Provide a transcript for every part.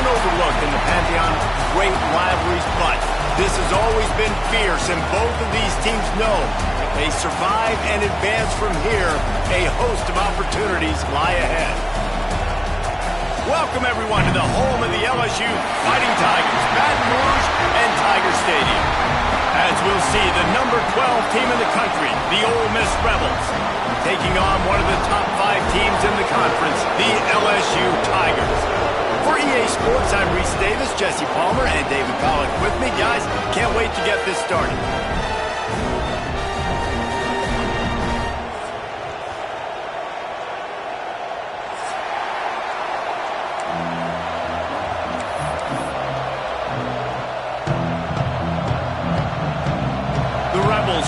overlooked in the pantheon of great rivalries, but this has always been fierce, and both of these teams know if they survive and advance from here, a host of opportunities lie ahead. Welcome, everyone, to the home of the LSU Fighting Tigers, Baton Rouge and Tiger Stadium. As we'll see, the number 12 team in the country, the Ole Miss Rebels, taking on one of the top 5 teams in the conference, the LSU Tigers. For EA Sports, I'm Reese Davis, Jesse Palmer, and David Pollack with me. Guys, can't wait to get this started.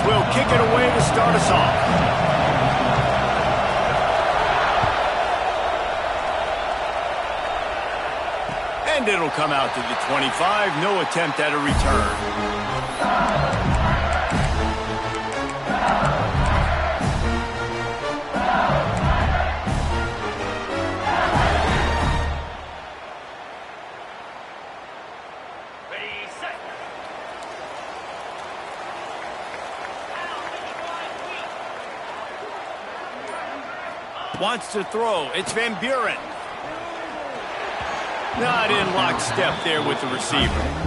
Will kick it away to start us off. And it'll come out to the 25. No attempt at a return. Wants to throw. It's Van Buren. Not in lockstep there with the receiver.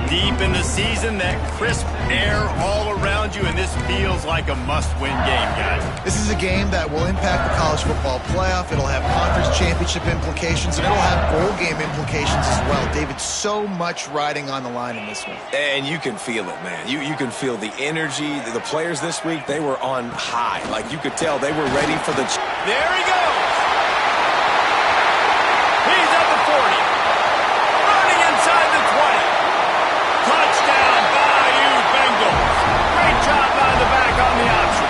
Deep in the season, that crisp air all around you, and this feels like a must-win game, guys. This is a game that will impact the college football playoff. It'll have conference championship implications, and it'll have bowl game implications as well. David, so much riding on the line in this one. And you can feel it, man. You can feel the energy. The players this week, they were on high. Like, you could tell they were ready for the... There he goes. He's at the 40. Running inside the 20. Touchdown, Bayou Bengals. Great job by the back on the option.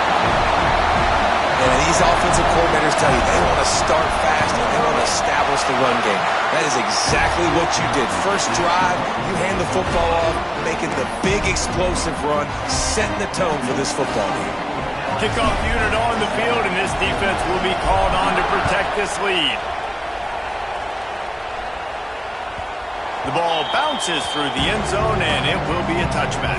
And these offensive coordinators tell you they want to start fast and they want to establish the run game. That is exactly what you did. First drive, you hand the football off, making the big explosive run, setting the tone for this football game. Kickoff unit on the field, and this defense will be called on to protect this lead. The ball bounces through the end zone, and it will be a touchback.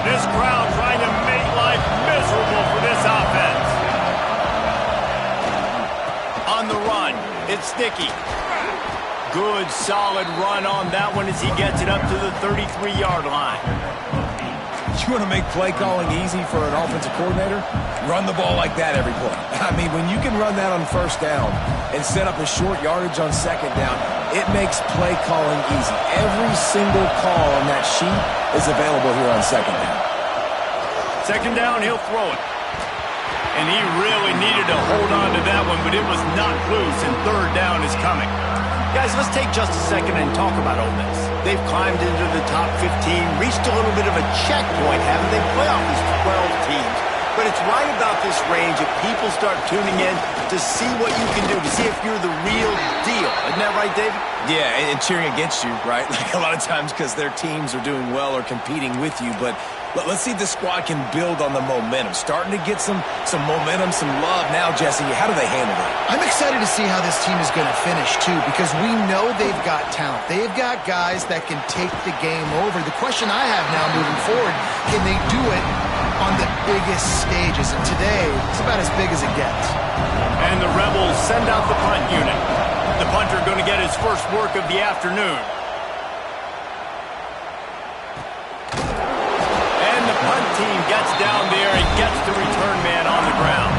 This crowd trying to make life miserable for this offense. On the run, it's Sticky. Good, solid run on that one as he gets it up to the 33-yard line. You want to make play calling easy for an offensive coordinator? Run the ball like that every play. I mean, when you can run that on first down and set up a short yardage on second down, it makes play calling easy. Every single call on that sheet is available here on second down. Second down, he'll throw it. And he really needed to hold on to that one, but it was knocked loose, and third down is coming. Guys, let's take just a second and talk about Ole Miss. They've climbed into the top 15, reached a little bit of a checkpoint, haven't they? Playoff is 12 teams. But it's right about this range that people start tuning in to see what you can do, to see if you're the real deal. Isn't that right, David? Yeah, and cheering against you, right? Like a lot of times because their teams are doing well or competing with you, but let's see if the squad can build on the momentum. Starting to get some momentum, some love. Now, Jesse, how do they handle it? I'm excited to see how this team is going to finish, too, because we know they've got talent. They've got guys that can take the game over. The question I have now moving forward, can they do it on the biggest stages? And today, it's about as big as it gets. And the Rebels send out the punt unit. The punter going to get his first work of the afternoon. Punt team gets down there and gets the return man on the ground.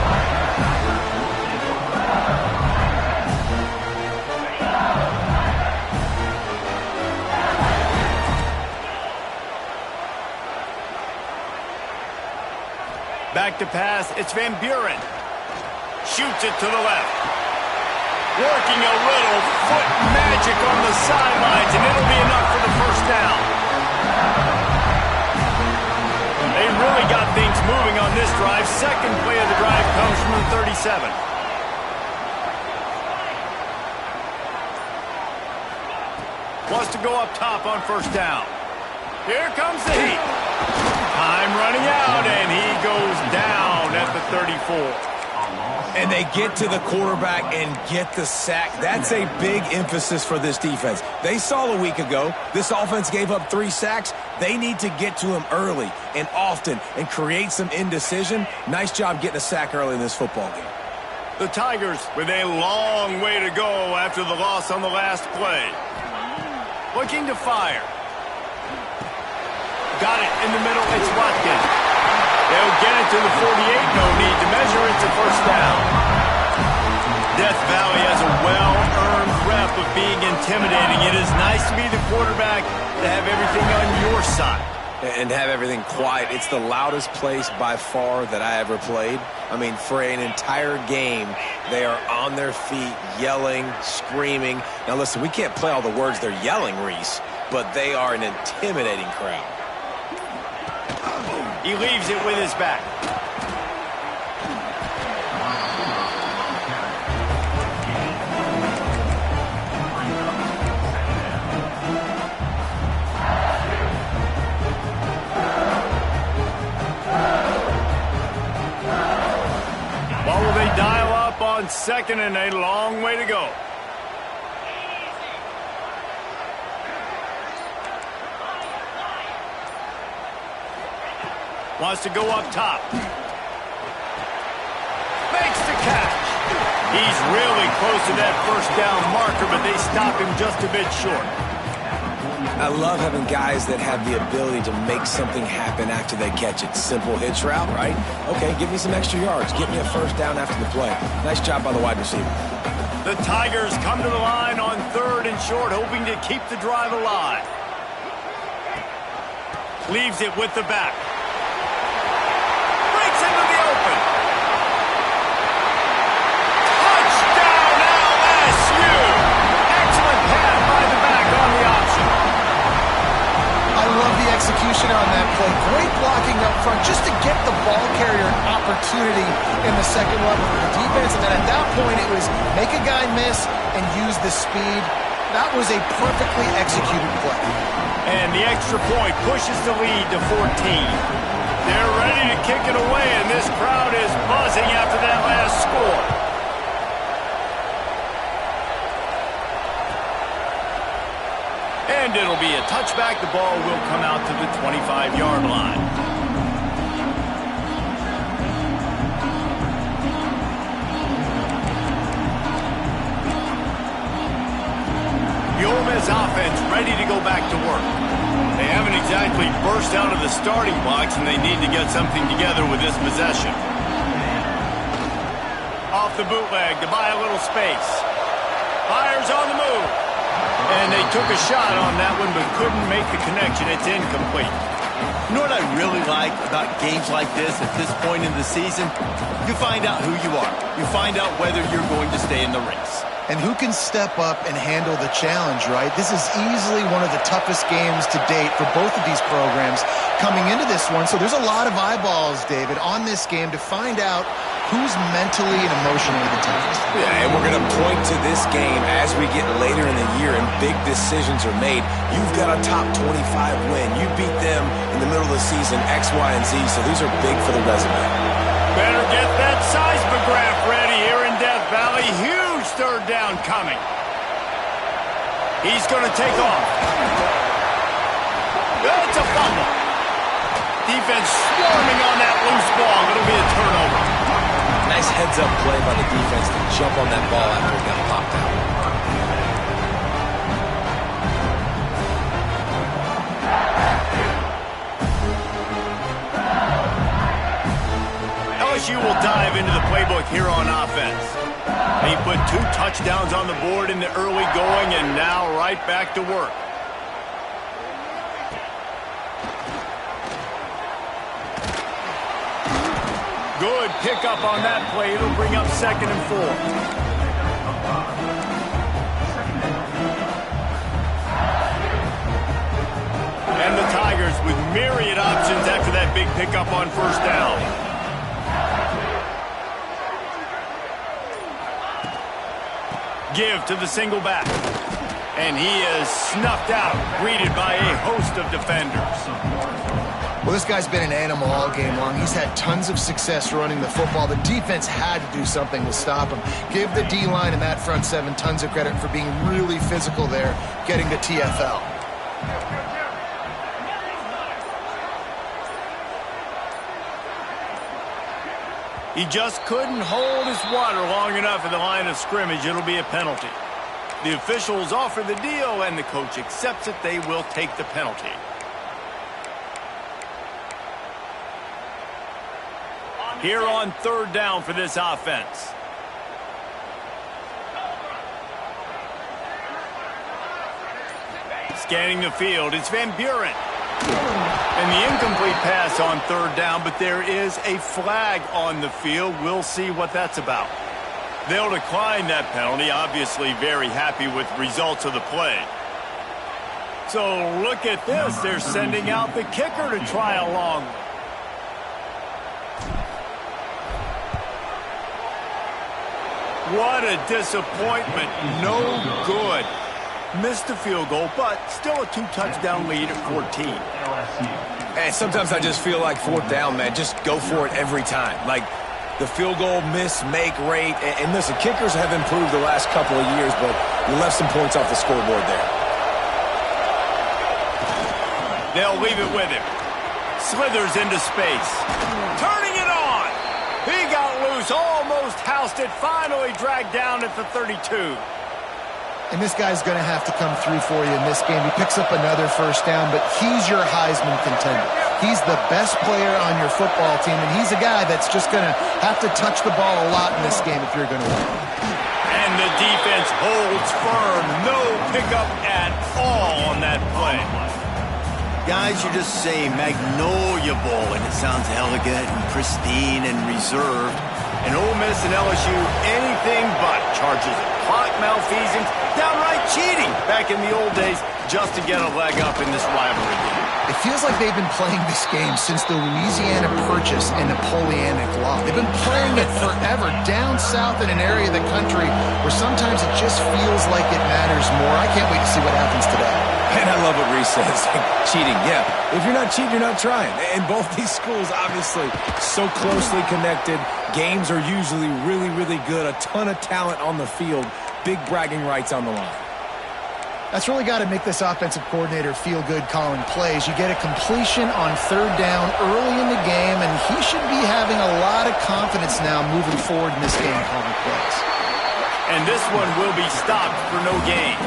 Back to pass, it's Van Buren. Shoots it to the left. Working a little foot magic on the sidelines, and it'll be enough for the first down. They really got things moving on this drive. Second play of the drive comes from the 37. Wants to go up top on first down. Here comes the heat. Time running out, and he goes down at the 34. And they get to the quarterback and get the sack. That's a big emphasis for this defense. They saw a week ago, this offense gave up 3 sacks. They need to get to him early and often and create some indecision. Nice job getting a sack early in this football game. The Tigers with a long way to go after the loss on the last play. Looking to fire. Got it in the middle. It's Watkins. They'll get it to the 48. No need to measure. It's a first down. Death Valley has a well-earned rep of being intimidating. It is nice to be the quarterback to have everything on your side. And have everything quiet. It's the loudest place by far that I ever played. I mean, for an entire game, they are on their feet, yelling, screaming. Now, listen, we can't play all the words they're yelling, Reese, but they are an intimidating crowd. He leaves it with his back. What will they dial up on second and a long way to go? Wants to go up top. Makes the catch. He's really close to that first down marker, but they stop him just a bit short. I love having guys that have the ability to make something happen after they catch it. Simple hitch route, right? Okay, give me some extra yards. Get me a first down after the play. Nice job by the wide receiver. The Tigers come to the line on 3rd and short, hoping to keep the drive alive. Leaves it with the back. Execution on that play. Great blocking up front just to get the ball carrier an opportunity in the second level of the defense. And then at that point, it was make a guy miss and use the speed. That was a perfectly executed play. And the extra point pushes the lead to 14. They're ready to kick it away, and this crowd is buzzing after that last score. And it'll be a touchback. The ball will come out to the 25-yard line. The Ole Miss offense ready to go back to work. They haven't exactly burst out of the starting blocks, and they need to get something together with this possession. Off the bootleg to buy a little space. Fires on the move. And they took a shot on that one, but couldn't make the connection. It's incomplete. You know what I really like about games like this at this point in the season? You find out who you are. You find out whether you're going to stay in the race. And who can step up and handle the challenge, right? This is easily one of the toughest games to date for both of these programs coming into this one. So there's a lot of eyeballs, David, on this game to find out who's mentally and emotionally the toughest. Yeah, and we're going to point to this game as we get later in the year and big decisions are made. You've got a top 25 win. You beat them in the middle of the season, X, Y, and Z, so these are big for the resume. Better get that seismograph ready here in Death Valley. Huge third down coming. He's going to take off. It's a fumble. Defense swarming on that loose ball. It'll be a turnover. Nice heads-up play by the defense to jump on that ball after it got popped out. LSU will dive into the playbook here on offense. He put 2 touchdowns on the board in the early going, and now right back to work. Good pickup on that play. It'll bring up 2nd and 4. And the Tigers with myriad options after that big pickup on first down. Give to the single back. And he is snuffed out, greeted by a host of defenders. Well, this guy's been an animal all game long. He's had tons of success running the football. The defense had to do something to stop him. Give the D-line and that front seven tons of credit for being really physical there, getting the TFL. He just couldn't hold his water long enough at the line of scrimmage. It'll be a penalty. The officials offer the deal, and the coach accepts it. They will take the penalty. Here on third down for this offense. Scanning the field, it's Van Buren. And the incomplete pass on third down, but there is a flag on the field. We'll see what that's about. They'll decline that penalty, obviously very happy with results of the play. So look at this. They're sending out the kicker to try a long one. What a disappointment. No good. Missed the field goal, but still a two-touchdown lead at 14. And sometimes I just feel like fourth down, man, just go for it every time. Like the field goal miss-make rate. And listen, kickers have improved the last couple of years, but you left some points off the scoreboard there. They'll leave it with him. Slithers into space. Turning it on. He got loose, almost housed it, finally dragged down at the 32. And this guy's going to have to come through for you in this game. He picks up another first down, but he's your Heisman contender. He's the best player on your football team, and he's a guy that's just going to have to touch the ball a lot in this game if you're going to win. And the defense holds firm. No pickup at all on that play. Guys, you're just saying Magnolia Bowl, and it sounds elegant and pristine and reserved. And Ole Miss and LSU, anything but charges of clock malfeasance, downright cheating back in the old days just to get a leg up in this rivalry game. It feels like they've been playing this game since the Louisiana Purchase and Napoleonic Law. They've been playing it forever down south in an area of the country where sometimes it just feels like it matters more. I can't wait to see what happens today. And I love what Reese says. Cheating, yeah. If you're not cheating, you're not trying. And both these schools, obviously, so closely connected. Games are usually really, really good. A ton of talent on the field. Big bragging rights on the line. That's really got to make this offensive coordinator feel good calling plays. You get a completion on third down early in the game, and he should be having a lot of confidence now moving forward in this game calling plays. And this one will be stopped for no gain.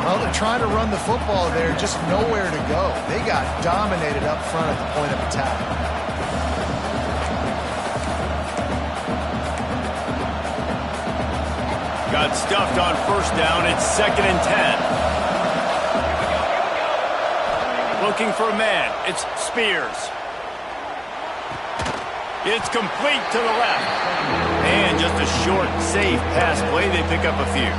Well, they're trying to run the football there, just nowhere to go. They got dominated up front at the point of attack. Got stuffed on first down. It's 2nd and 10. Looking for a man. It's Spears. It's complete to the left. And just a short, safe pass play. They pick up a few.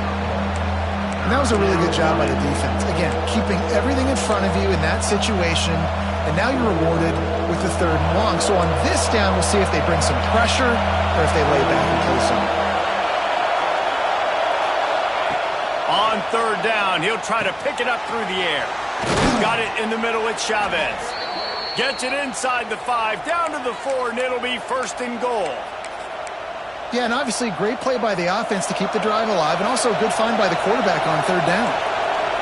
And that was a really good job by the defense. Again, keeping everything in front of you in that situation, and now you're rewarded with the third and long. So on this down, we'll see if they bring some pressure or if they lay back and play zone. On third down, he'll try to pick it up through the air. Got it in the middle with Chavez. Gets it inside the 5, down to the 4, and it'll be 1st and goal. Yeah, and obviously great play by the offense to keep the drive alive, and also a good find by the quarterback on third down.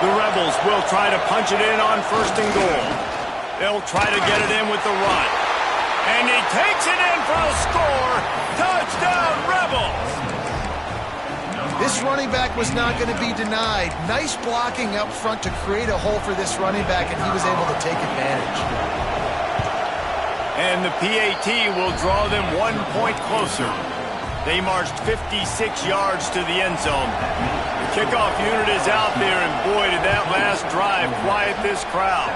The Rebels will try to punch it in on 1st and goal. They'll try to get it in with the run. And he takes it in for a score. Touchdown, Rebels! This running back was not going to be denied. Nice blocking up front to create a hole for this running back, and he was able to take advantage. And the PAT will draw them 1 point closer. They marched 56 yards to the end zone. The kickoff unit is out there, and boy, did that last drive quiet this crowd.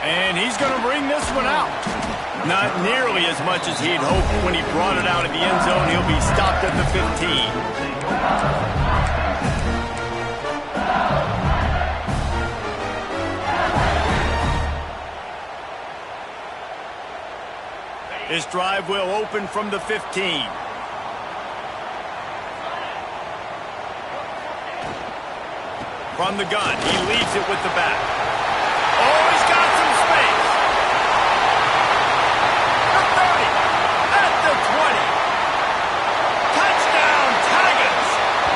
And he's going to bring this one out. Not nearly as much as he'd hoped when he brought it out of the end zone. He'll be stopped at the 15. This drive will open from the 15. From the gun, he leads it with the back. Oh, he's got some space. The 30, at the 20. Touchdown, Tigers.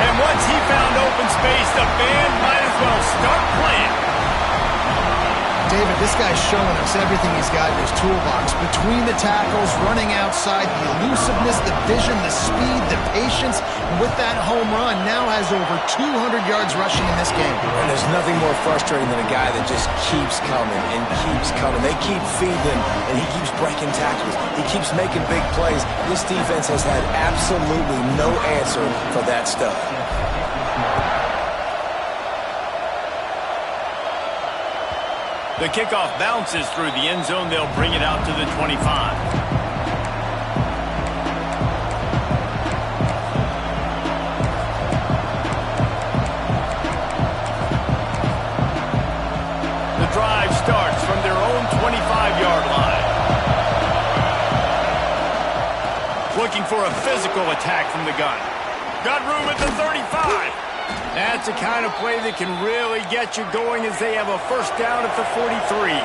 And once he found open space, the band might as well start playing. David, this guy's showing us everything he's got in his toolbox. Between the tackles, running outside, the elusiveness, the vision, the speed, the patience. And with that home run, now has over 200 yards rushing in this game. And there's nothing more frustrating than a guy that just keeps coming and keeps coming. They keep feeding him, and he keeps breaking tackles. He keeps making big plays. This defense has had absolutely no answer for that stuff. The kickoff bounces through the end zone. They'll bring it out to the 25. The drive starts from their own 25-yard line. Looking for a physical attack from the gun. Got room at the 35. That's the kind of play that can really get you going as they have a first down at the 43.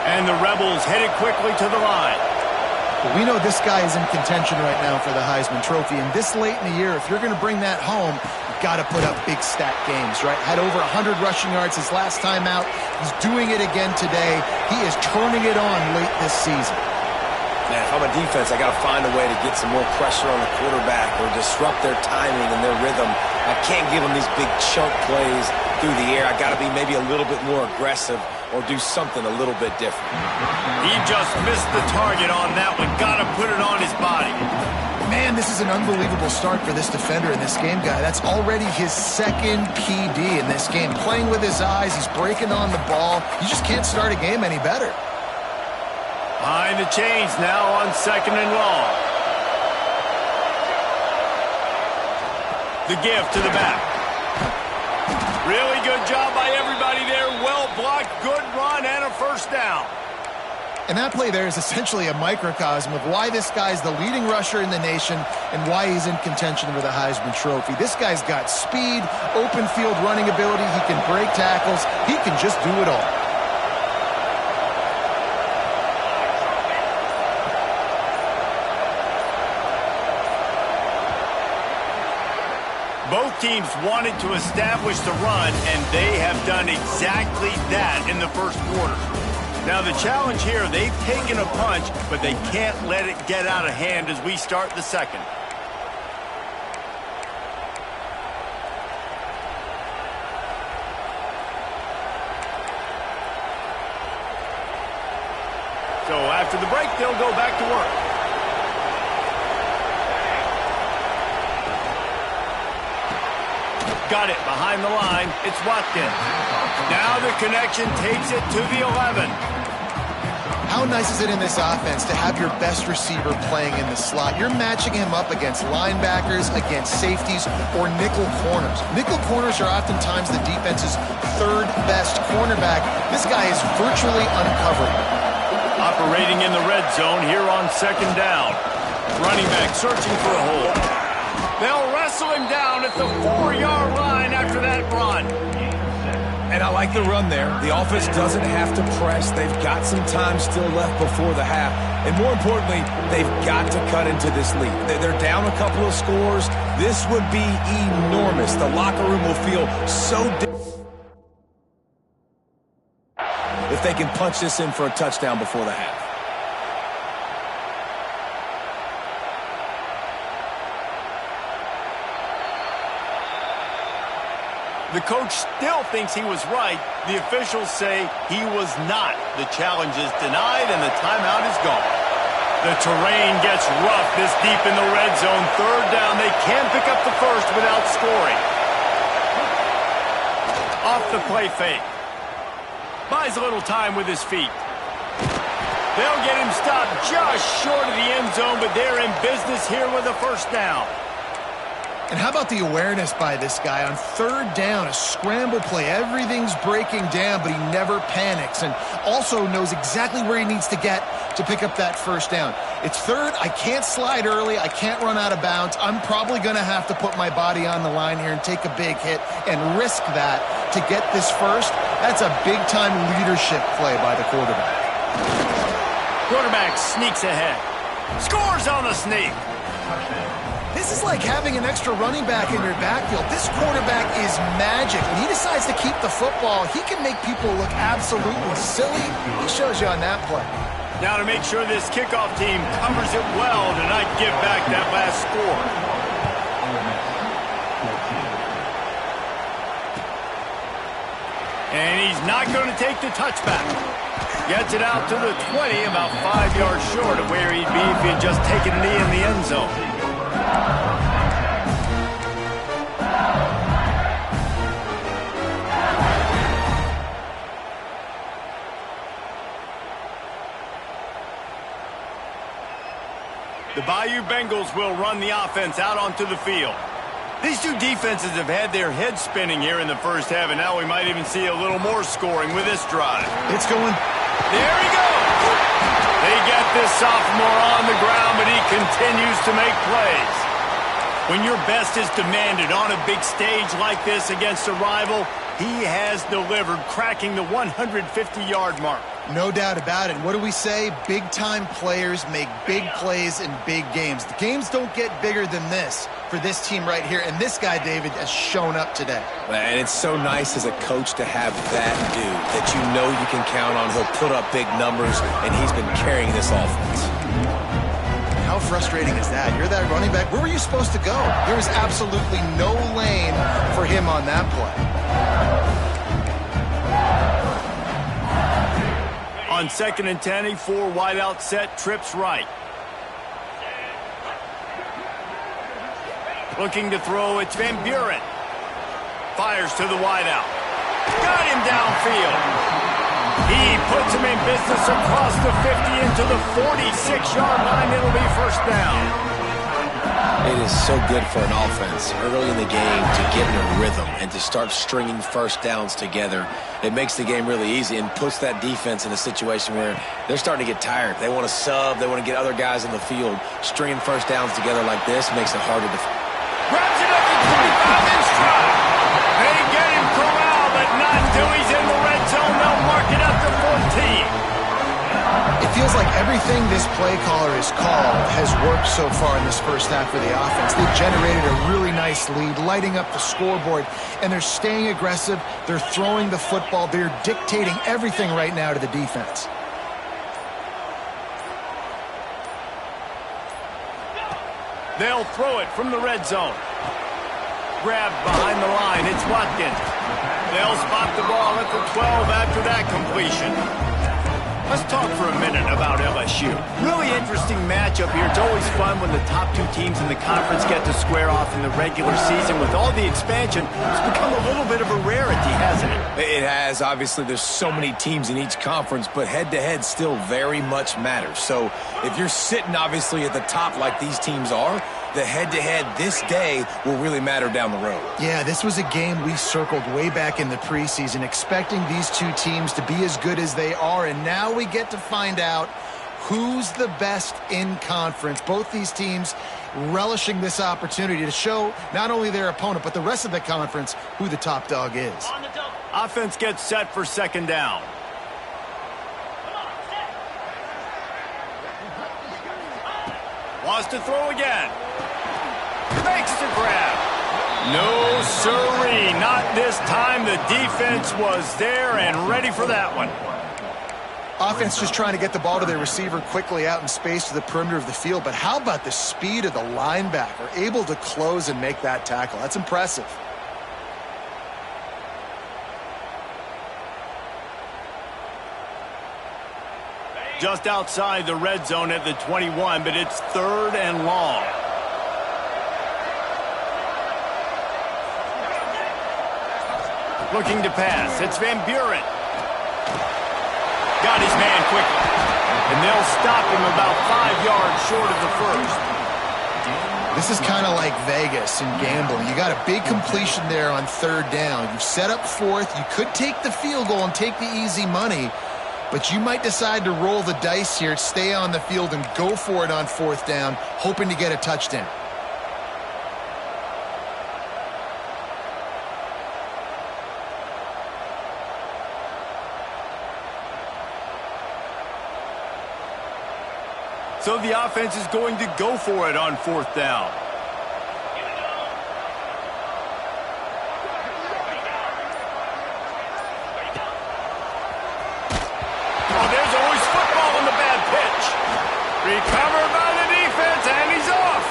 And the Rebels headed quickly to the line. Well, we know this guy is in contention right now for the Heisman Trophy. And this late in the year, if you're going to bring that home, you've got to put up big stat games, right? Had over 100 rushing yards his last time out. He's doing it again today. He is turning it on late this season. Man, if I'm a defense, I got to find a way to get some more pressure on the quarterback or disrupt their timing and their rhythm. I can't give them these big chunk plays through the air. I got to be maybe a little bit more aggressive or do something a little bit different. He just missed the target on that one. Got to put it on his body. Man, this is an unbelievable start for this defender in this game, guy. That's already his second PD in this game. Playing with his eyes, he's breaking on the ball. You just can't start a game any better. Behind the chains now on 2nd and long. The give to the back. Really good job by everybody there. Well blocked, good run, and a first down. And that play there is essentially a microcosm of why this guy's the leading rusher in the nation and why he's in contention for the Heisman Trophy. This guy's got speed, open field running ability. He can break tackles. He can just do it all. Both teams wanted to establish the run, and they have done exactly that in the first quarter. Now the challenge here, they've taken a punch, but they can't let it get out of hand as we start the second. So after the break, they'll go back to work. Got it behind the line. It's Watkins. Now the connection takes it to the 11. How nice is it in this offense to have your best receiver playing in the slot? You're matching him up against linebackers, against safeties, or nickel corners. Nickel corners are oftentimes the defense's third best cornerback. This guy is virtually uncovered. Operating in the red zone here on 2nd down. Running back searching for a hole. They'll wrestle him down at the 4-yard line after that run. And I like the run there. The offense doesn't have to press. They've got some time still left before the half. And more importantly, they've got to cut into this lead. They're down a couple of scores. This would be enormous. The locker room will feel so if they can punch this in for a touchdown before the half. The coach still thinks he was right. The officials say he was not. The challenge is denied and the timeout is gone. The terrain gets rough this deep in the red zone. 3rd down. They can't pick up the first without scoring. Off the play fake. Buys a little time with his feet. They'll get him stopped just short of the end zone, but they're in business here with a first down. And how about the awareness by this guy on third down, a scramble play. Everything's breaking down, but he never panics and also knows exactly where he needs to get to pick up that first down. It's third. I can't slide early. I can't run out of bounds. I'm probably going to have to put my body on the line here and take a big hit and risk that to get this first. That's a big-time leadership play by the quarterback. Quarterback sneaks ahead. Scores on the sneak. This is like having an extra running back in your backfield. This quarterback is magic. When he decides to keep the football, he can make people look absolutely silly. He shows you on that play. Now to make sure this kickoff team covers it well to not give back that last score. And he's not going to take the touchback. Gets it out to the 20, about 5 yards short of where he'd be if he had just taken a knee in the end zone. The Bayou Bengals will run the offense out onto the field. These two defenses have had their heads spinning here in the first half, and now we might even see a little more scoring with this drive. It's going. There he goes. They get this sophomore on the ground, but he continues to make plays. When your best is demanded on a big stage like this against a rival, he has delivered, cracking the 150-yard mark. No doubt about it. What do we say? Big-time players make big plays in big games. The games don't get bigger than this for this team right here, and this guy, David, has shown up today. And it's so nice as a coach to have that dude that you know you can count on. He'll put up big numbers, and he's been carrying this offense. How frustrating is that? You're that running back. Where were you supposed to go? There was absolutely no lane for him on that play. On 2nd and 10, a 4 wideout set, trips right. Looking to throw, it's Van Buren. Fires to the wideout. Got him downfield. He puts him in business across the 50 into the 46-yard line. It'll be first down. It is so good for an offense early in the game to get in a rhythm and to start stringing first downs together. It makes the game really easy and puts that defense in a situation where they're starting to get tired. They want to sub. They want to get other guys in the field. Stringing first downs together like this makes it harder to... Grabs it up to 25 in stride. They get him corralled, but not until he's in the red zone. They'll mark it up to 14. It feels like everything this play caller has called has worked so far in this first half for the offense. They've generated a really nice lead, lighting up the scoreboard, and they're staying aggressive. They're throwing the football. They're dictating everything right now to the defense. They'll throw it from the red zone. Grabbed behind the line. It's Watkins. They'll spot the ball at the 12 after that completion. Let's talk for a minute about LSU. Really interesting matchup here. It's always fun when the top two teams in the conference get to square off in the regular season. With all the expansion, it's become a little bit of a rarity, hasn't it? It has. Obviously, there's so many teams in each conference, but head-to-head still very much matters. So if you're sitting, obviously, at the top like these teams are, the head-to-head this day will really matter down the road. Yeah, this was a game we circled way back in the preseason, expecting these two teams to be as good as they are, and now we get to find out who's the best in conference. Both these teams relishing this opportunity to show not only their opponent, but the rest of the conference who the top dog is. Offense gets set for second down. Wants to throw again. Makes the grab. No, sirree, not this time. The defense was there and ready for that one. Offense just trying to get the ball to their receiver quickly out in space to the perimeter of the field. But how about the speed of the linebacker? Able to close and make that tackle. That's impressive. Just outside the red zone at the 21, but it's 3rd and long. Looking to pass. It's Van Buren. Got his man quickly. And they'll stop him about 5 yards short of the first. This is kind of like Vegas and gambling. You got a big completion there on third down. You've set up fourth. You could take the field goal and take the easy money, but you might decide to roll the dice here, stay on the field, and go for it on fourth down, hoping to get a touchdown. So the offense is going to go for it on fourth down. Oh, there's always football on the bad pitch. Recovered by the defense, and he's off.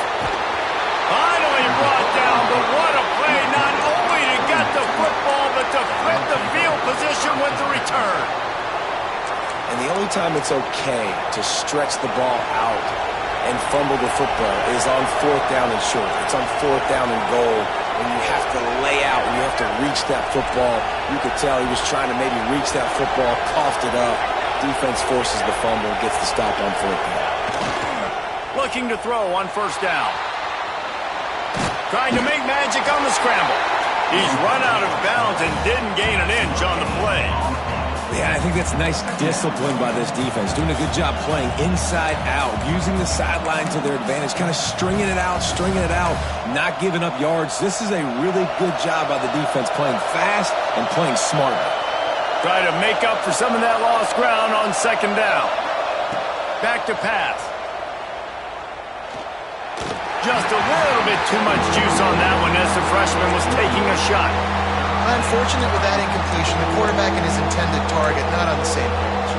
Finally brought down, but what a play, not only to get the football, but to flip the field position with the return. And the only time it's okay to stretch the ball out and fumble the football is on fourth down and short. It's on fourth down and goal when you have to lay out, when you have to reach that football. You could tell he was trying to maybe reach that football, coughed it up. Defense forces the fumble, gets the stop on fourth down. Looking to throw on first down. Trying to make magic on the scramble. He's run out of bounds and didn't gain an inch on the play. Yeah, I think that's nice discipline by this defense. Doing a good job playing inside out, using the sideline to their advantage, kind of stringing it out, not giving up yards. This is a really good job by the defense, playing fast and playing smartly. Try to make up for some of that lost ground on second down. Back to pass. Just a little bit too much juice on that one as the freshman was taking a shot. Unfortunate with that incompletion. The quarterback and his intended target not on the same page.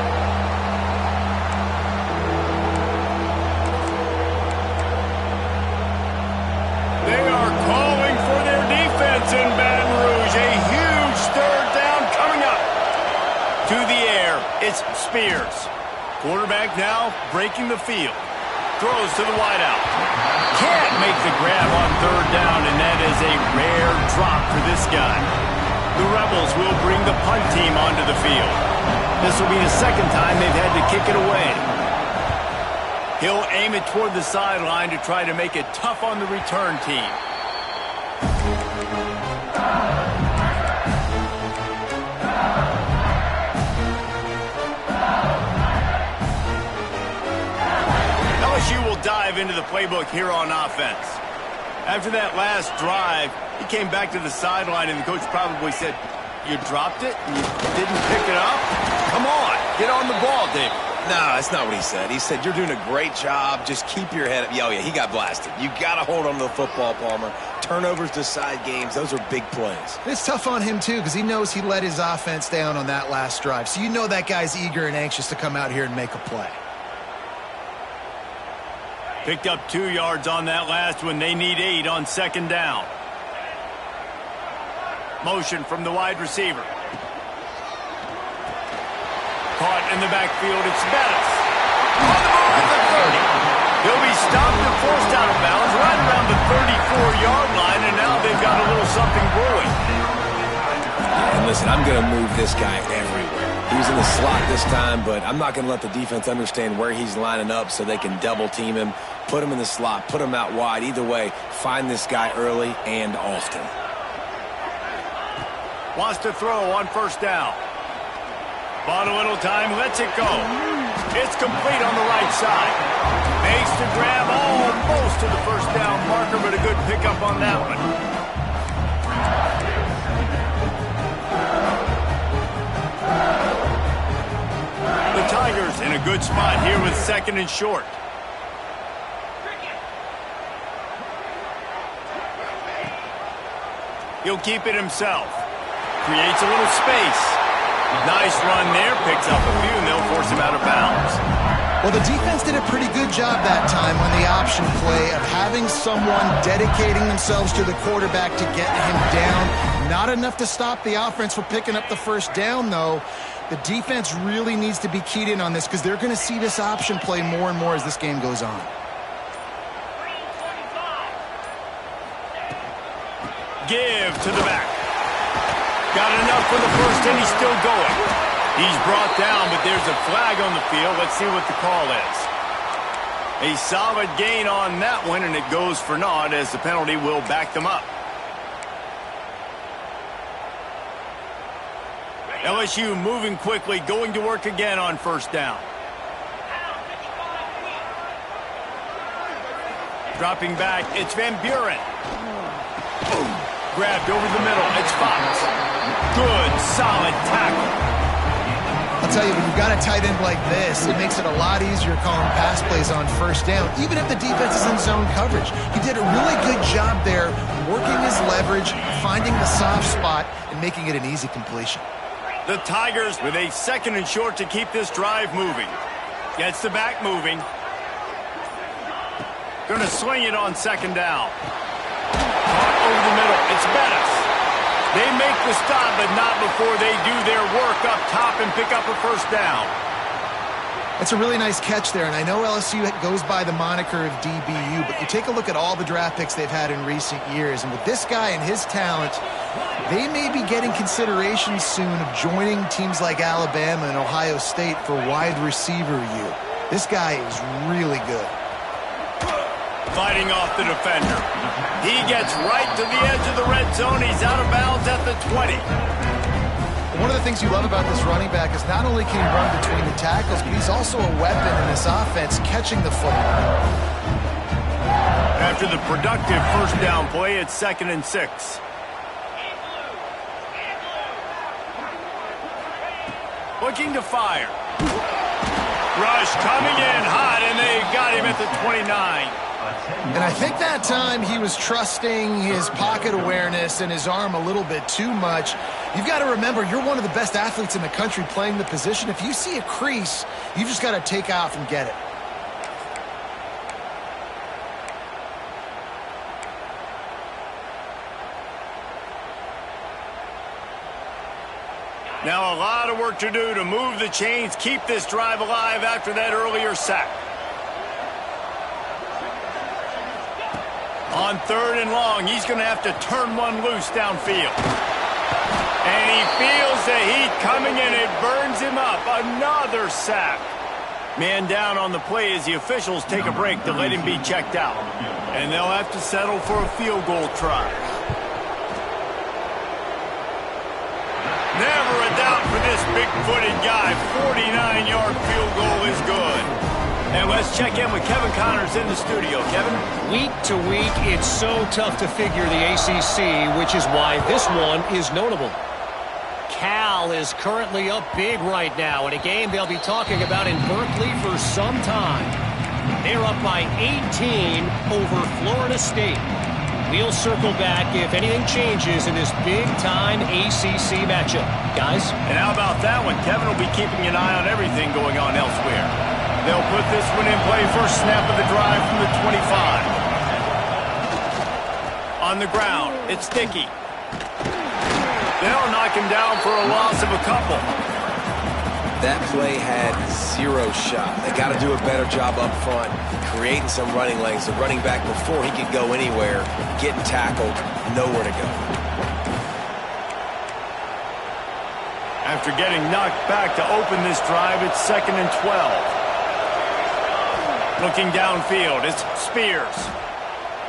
They are calling for their defense in Baton Rouge. A huge third down coming up. To the air, it's Spears. Quarterback now breaking the field. Throws to the wideout. Can't make the grab on third down, and that is a rare drop for this guy. The Rebels will bring the punt team onto the field. This will be the second time they've had to kick it away. He'll aim it toward the sideline to try to make it tough on the return team. LSU will dive into the playbook here on offense. After that last drive, he came back to the sideline, and the coach probably said, "You dropped it and you didn't pick it up? Come on, get on the ball, David." No, that's not what he said. He said, "You're doing a great job. Just keep your head up." Oh, yeah, he got blasted. You got to hold on to the football, Palmer. Turnovers decide games. Those are big plays. It's tough on him, too, because he knows he let his offense down on that last drive. So you know that guy's eager and anxious to come out here and make a play. Picked up 2 yards on that last one. They need 8 on second down. Motion from the wide receiver. Caught in the backfield. It's Bettis. On the move at the 30. He'll be stopped and forced out of bounds right around the 34-yard line, and now they've got a little something brewing. And listen, I'm going to move this guy everywhere. He's in the slot this time, but I'm not going to let the defense understand where he's lining up so they can double team him, put him in the slot, put him out wide. Either way, find this guy early and often. Wants to throw on first down. Bought a little time, lets it go. It's complete on the right side. Makes the grab almost to the first down marker, but a good pickup on that one. The Tigers in a good spot here with second and short. He'll keep it himself. Creates a little space. Nice run there. Picks up a few, and they'll force him out of bounds. Well, the defense did a pretty good job that time on the option play of having someone dedicating themselves to the quarterback to get him down. Not enough to stop the offense from picking up the first down, though. The defense really needs to be keyed in on this because they're going to see this option play more and more as this game goes on. Give to the back. Got enough for the first, and he's still going. He's brought down, but there's a flag on the field. Let's see what the call is. A solid gain on that one, and it goes for naught as the penalty will back them up. LSU moving quickly, going to work again on first down. Dropping back, it's Van Buren. Grabbed over the middle, it's Fox. Good, solid tackle. I'll tell you, when you've got a tight end like this, it makes it a lot easier calling pass plays on first down, even if the defense is in zone coverage. He did a really good job there, working his leverage, finding the soft spot, and making it an easy completion. The Tigers with a 2nd and short to keep this drive moving. Gets the back moving. Going to swing it on 2nd down. Caught over the middle. It's Bettis. They make the stop, but not before they do their work up top and pick up a first down. It's a really nice catch there, and I know LSU goes by the moniker of DBU, but you take a look at all the draft picks they've had in recent years, and with this guy and his talent, they may be getting consideration soon of joining teams like Alabama and Ohio State for wide receiver U. This guy is really good. Fighting off the defender. He gets right to the edge of the red zone. He's out of bounds at the 20. One of the things you love about this running back is not only can he run between the tackles, but he's also a weapon in this offense, catching the football. After the productive first down play, it's 2nd and 6. Looking to fire. Rush coming in hot, and they got him at the 29. And I think that time he was trusting his pocket awareness and his arm a little bit too much. You've got to remember, you're one of the best athletes in the country playing the position. If you see a crease, you've just got to take off and get it. Now a lot of work to do to move the chains, keep this drive alive after that earlier sack. On 3rd and long, he's going to have to turn one loose downfield. And he feels the heat coming in. It burns him up. Another sack. Man down on the play as the officials take a break to let him be checked out. And they'll have to settle for a field goal try. Never a doubt for this big-footed guy. 49-yard field goal is good. And let's check in with Kevin Connors in the studio. Kevin? Week to week, it's so tough to figure the ACC, which is why this one is notable. Cal is currently up big right now in a game they'll be talking about in Berkeley for some time. They're up by 18 over Florida State. We'll circle back if anything changes in this big-time ACC matchup. Guys? And how about that one? Kevin will be keeping an eye on everything going on elsewhere. They'll put this one in play. First snap of the drive from the 25. On the ground, it's Dickey. They'll knock him down for a loss of a couple. That play had 0 shot. They got to do a better job up front, creating some running lanes. The running back, before he could go anywhere, getting tackled, nowhere to go. After getting knocked back to open this drive, it's 2nd and 12. Looking downfield, it's Spears.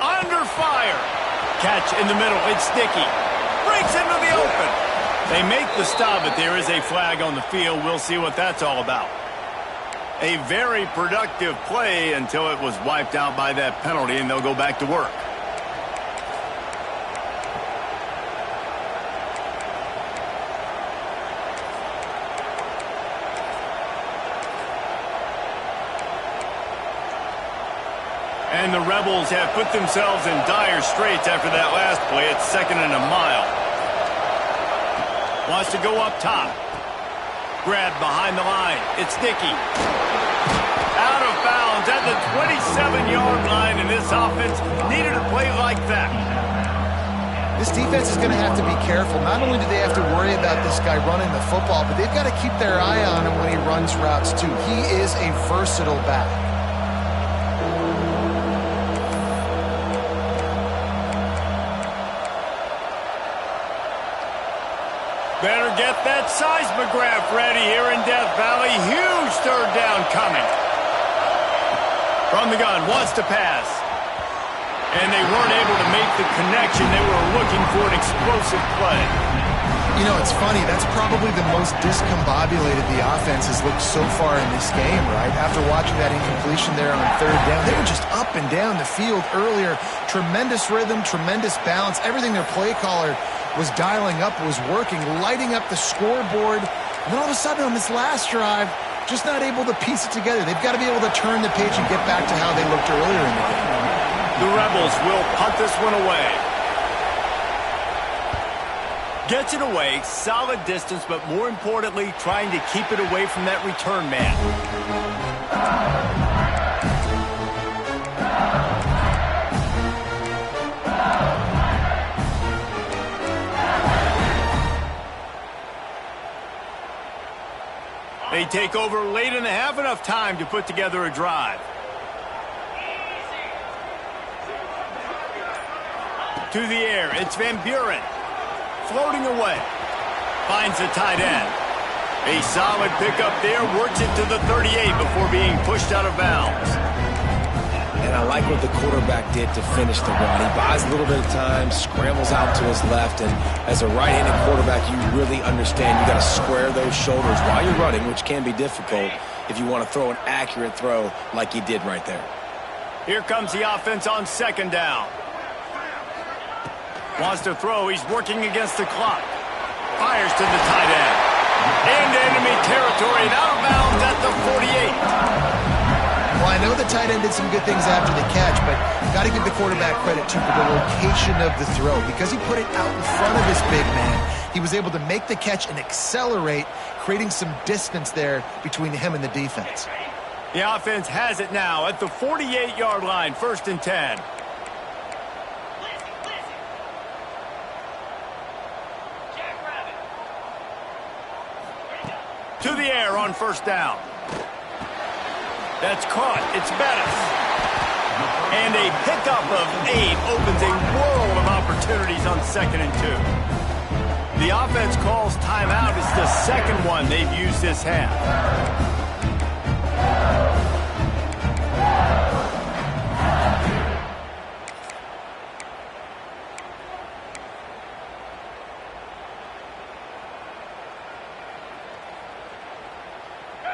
Under fire. Catch in the middle, it's Dickey. Breaks into the open. They make the stop, but there is a flag on the field. We'll see what that's all about. A very productive play until it was wiped out by that penalty, and they'll go back to work. And the Rebels have put themselves in dire straits after that last play. It's 2nd and a mile. Wants to go up top. Grabbed behind the line. It's Dickey. Out of bounds at the 27-yard line, and this offense needed a play like that. This defense is going to have to be careful. Not only do they have to worry about this guy running the football, but they've got to keep their eye on him when he runs routes too. He is a versatile back. Better get that seismograph ready here in Death Valley. Huge 3rd down coming. From the gun, wants to pass. And they weren't able to make the connection. They were looking for an explosive play. You know, it's funny. That's probably the most discombobulated the offense has looked so far in this game, right? After watching that incompletion there on third down, they were just up and down the field earlier. Tremendous rhythm, tremendous balance. Everything their play caller was dialing up was working, lighting up the scoreboard. And then all of a sudden on this last drive, just not able to piece it together. They've got to be able to turn the page and get back to how they looked earlier in the game. The Rebels will punt this one away. Gets it away, solid distance, but more importantly, trying to keep it away from that return man. They take over late and have enough time to put together a drive. To the air, it's Van Buren. Floating away. Finds the tight end. A solid pickup there, works it to the 38 before being pushed out of bounds. And I like what the quarterback did to finish the run. He buys a little bit of time, scrambles out to his left, and as a right-handed quarterback, you really understand you got to square those shoulders while you're running, which can be difficult if you want to throw an accurate throw like he did right there. Here comes the offense on second down. Wants to throw. He's working against the clock. Fires to the tight end. Into enemy territory and out of bounds at the 48. Well, I know the tight end did some good things after the catch, but got to give the quarterback credit, too, for the location of the throw. Because he put it out in front of his big man, he was able to make the catch and accelerate, creating some distance there between him and the defense. The offense has it now at the 48-yard line, 1st and 10. To the air on 1st down. That's caught. It's Bettis. And a pickup of 8 opens a world of opportunities on 2nd and 2. The offense calls timeout. It's the second one they've used this half.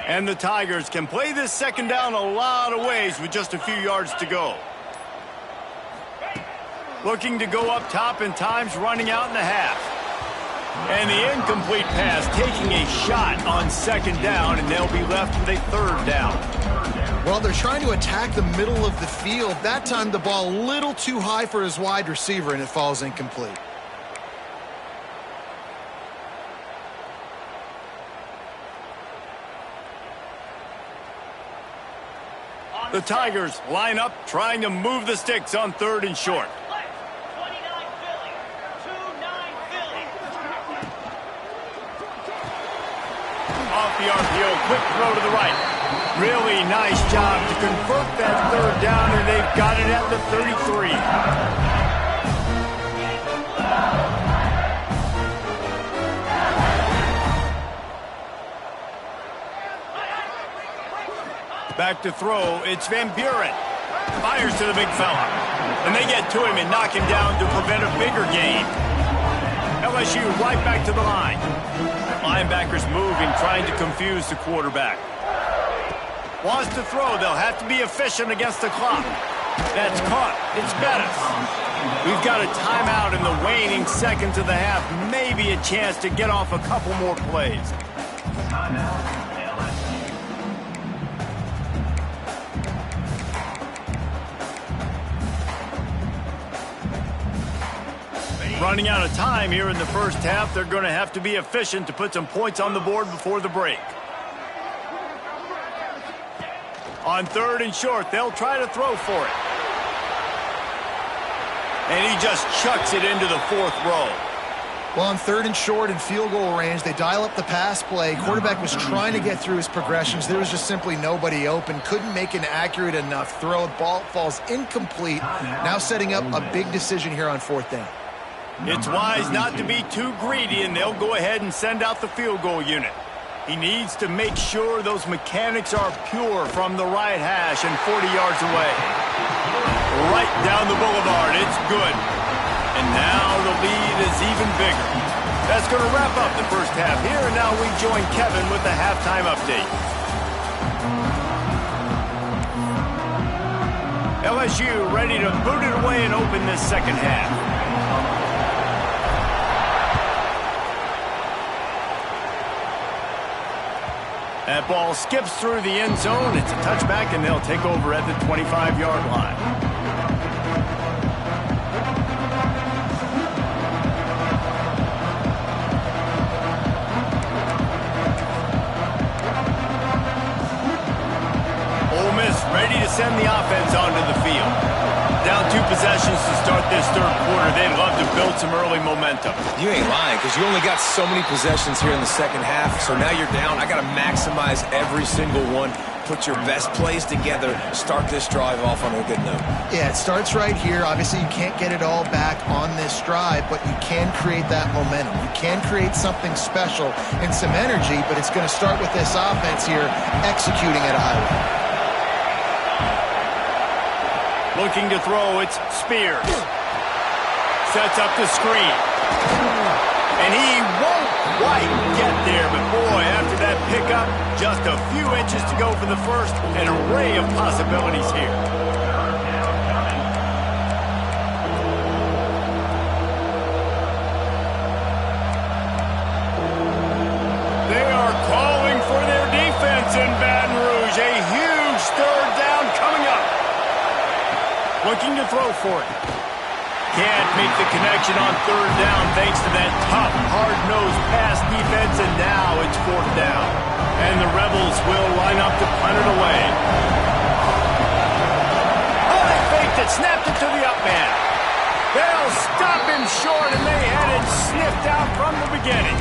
And the Tigers can play this second down a lot of ways with just a few yards to go. Looking to go up top, and time's running out in the half. And the incomplete pass taking a shot on 2nd down, and they'll be left with a 3rd down. Well, they're trying to attack the middle of the field. That time the ball a little too high for his wide receiver, and it falls incomplete. The Tigers line up, trying to move the sticks on 3rd and short. Off the RPO, quick throw to the right. Really nice job to convert that 3rd down, and they've got it at the 33. Back to throw, it's Van Buren. Fires to the big fella. And they get to him and knock him down to prevent a bigger gain. LSU right back to the line. Linebackers moving, trying to confuse the quarterback. Wants to throw, they'll have to be efficient against the clock. That's caught, it's Bettis. We've got a timeout in the waning seconds of the half. Maybe a chance to get off a couple more plays. Running out of time here in the first half. They're going to have to be efficient to put some points on the board before the break. On 3rd and short, they'll try to throw for it. And he just chucks it into the 4th row. Well, on 3rd and short and field goal range, they dial up the pass play. Quarterback was trying to get through his progressions. There was just simply nobody open. Couldn't make an accurate enough throw. The ball falls incomplete. Now setting up a big decision here on 4th down. It's wise not to be too greedy, and they'll go ahead and send out the field goal unit. He needs to make sure those mechanics are pure from the right hash and 40 yards away. Right down the boulevard. It's good. And now the lead is even bigger. That's going to wrap up the first half here, and now we join Kevin with the halftime update. LSU ready to boot it away and open this second half. That ball skips through the end zone. It's a touchback, and they'll take over at the 25-yard line. Ole Miss ready to send the offense onto the field. Down 2 possessions to start this third quarter. They'd love to build some early momentum. You ain't lying, because you only got so many possessions here in the second half, so now you're down. I got to maximize every single one. Put your best plays together. Start this drive off on a good note. Yeah, it starts right here. Obviously, you can't get it all back on this drive, but you can create that momentum. You can create something special and some energy, but it's going to start with this offense here executing at a high level. Looking to throw, it's Spears. Sets up the screen. And he won't quite get there, but boy, after that pickup, just a few inches to go for the first. An array of possibilities here. They are calling for their defense in Baton Rouge. A huge third down coming up. Looking to throw for it. Can't make the connection on third down thanks to that tough, hard-nosed pass defense, and now it's fourth down. And the Rebels will line up to punt it away. Oh, they faked it, snapped it to the up man. They'll stop him short, and they had it sniffed out from the beginning.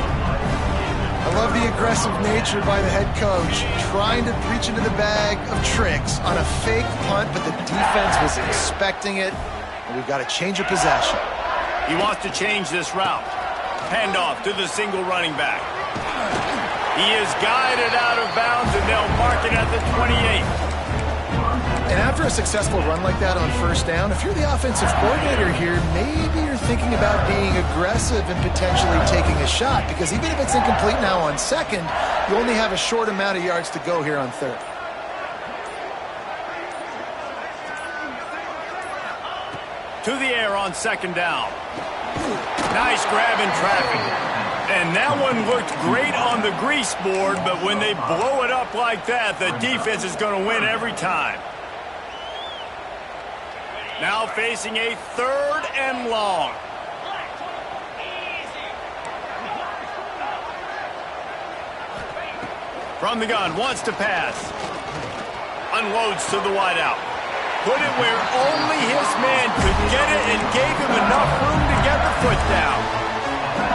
I love the aggressive nature by the head coach, trying to reach into the bag of tricks on a fake punt, but the defense was expecting it, and we've got a change of possession. He wants to change this route. Handoff to the single running back. He is guided out of bounds, and they'll mark it at the 28. And after a successful run like that on first down, if you're the offensive coordinator here, maybe you're thinking about being aggressive and potentially taking a shot, because even if it's incomplete now on second, you only have a short amount of yards to go here on third. To the air on second down. Nice grab in traffic. And that one looked great on the grease board, but when they blow it up like that, the defense is going to win every time. Now facing a third and long. From the gun, wants to pass. Unloads to the wideout. Put it where only his man could get it and gave him enough room to get the foot down.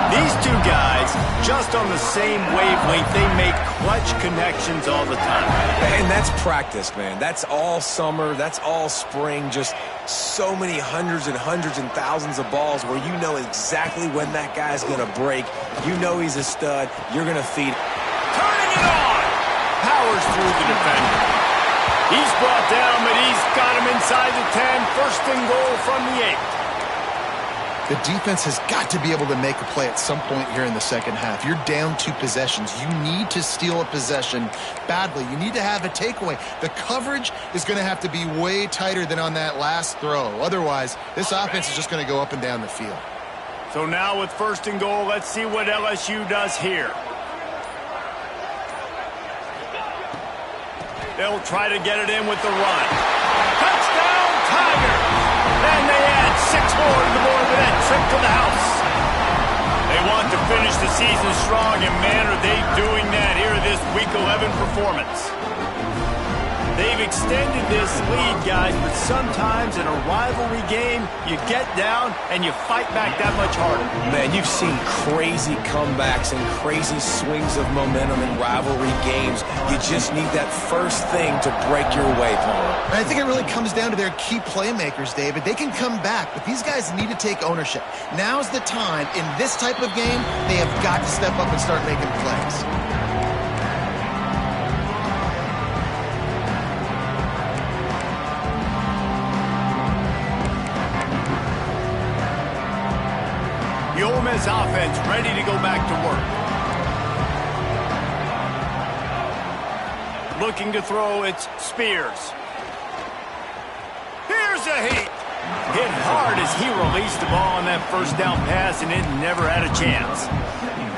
These two guys, just on the same wavelength, they make clutch connections all the time. And that's practice, man. That's all summer. That's all spring. Just so many hundreds and thousands of balls where you know exactly when that guy's going to break. You know he's a stud. You're going to feed. Turning it on. Powers through the defender. He's brought down, but he's got him inside the 10. First and goal from the 8. The defense has got to be able to make a play at some point here in the second half. You're down 2 possessions. You need to steal a possession badly. You need to have a takeaway. The coverage is going to have to be way tighter than on that last throw. Otherwise, this offense is just going to go up and down the field. So now with first and goal, let's see what LSU does here. They'll try to get it in with the run. Touchdown, Tigers! And they add 6 more to the board with that trip to the house. They want to finish the season strong, and man, are they doing that here in this Week 11 performance. They've extended this lead, guys, but sometimes in a rivalry game, you get down and you fight back that much harder. Man, you've seen crazy comebacks and crazy swings of momentum in rivalry games. You just need that first thing to break your way, Paul. I think it really comes down to their key playmakers, David. They can come back, but these guys need to take ownership. Now's the time. In this type of game, they have got to step up and start making plays. The Ole Miss offense ready to go back to work. Looking to throw, it's Spears. Here's a heat. Hit hard as he released the ball on that first down pass, and it never had a chance.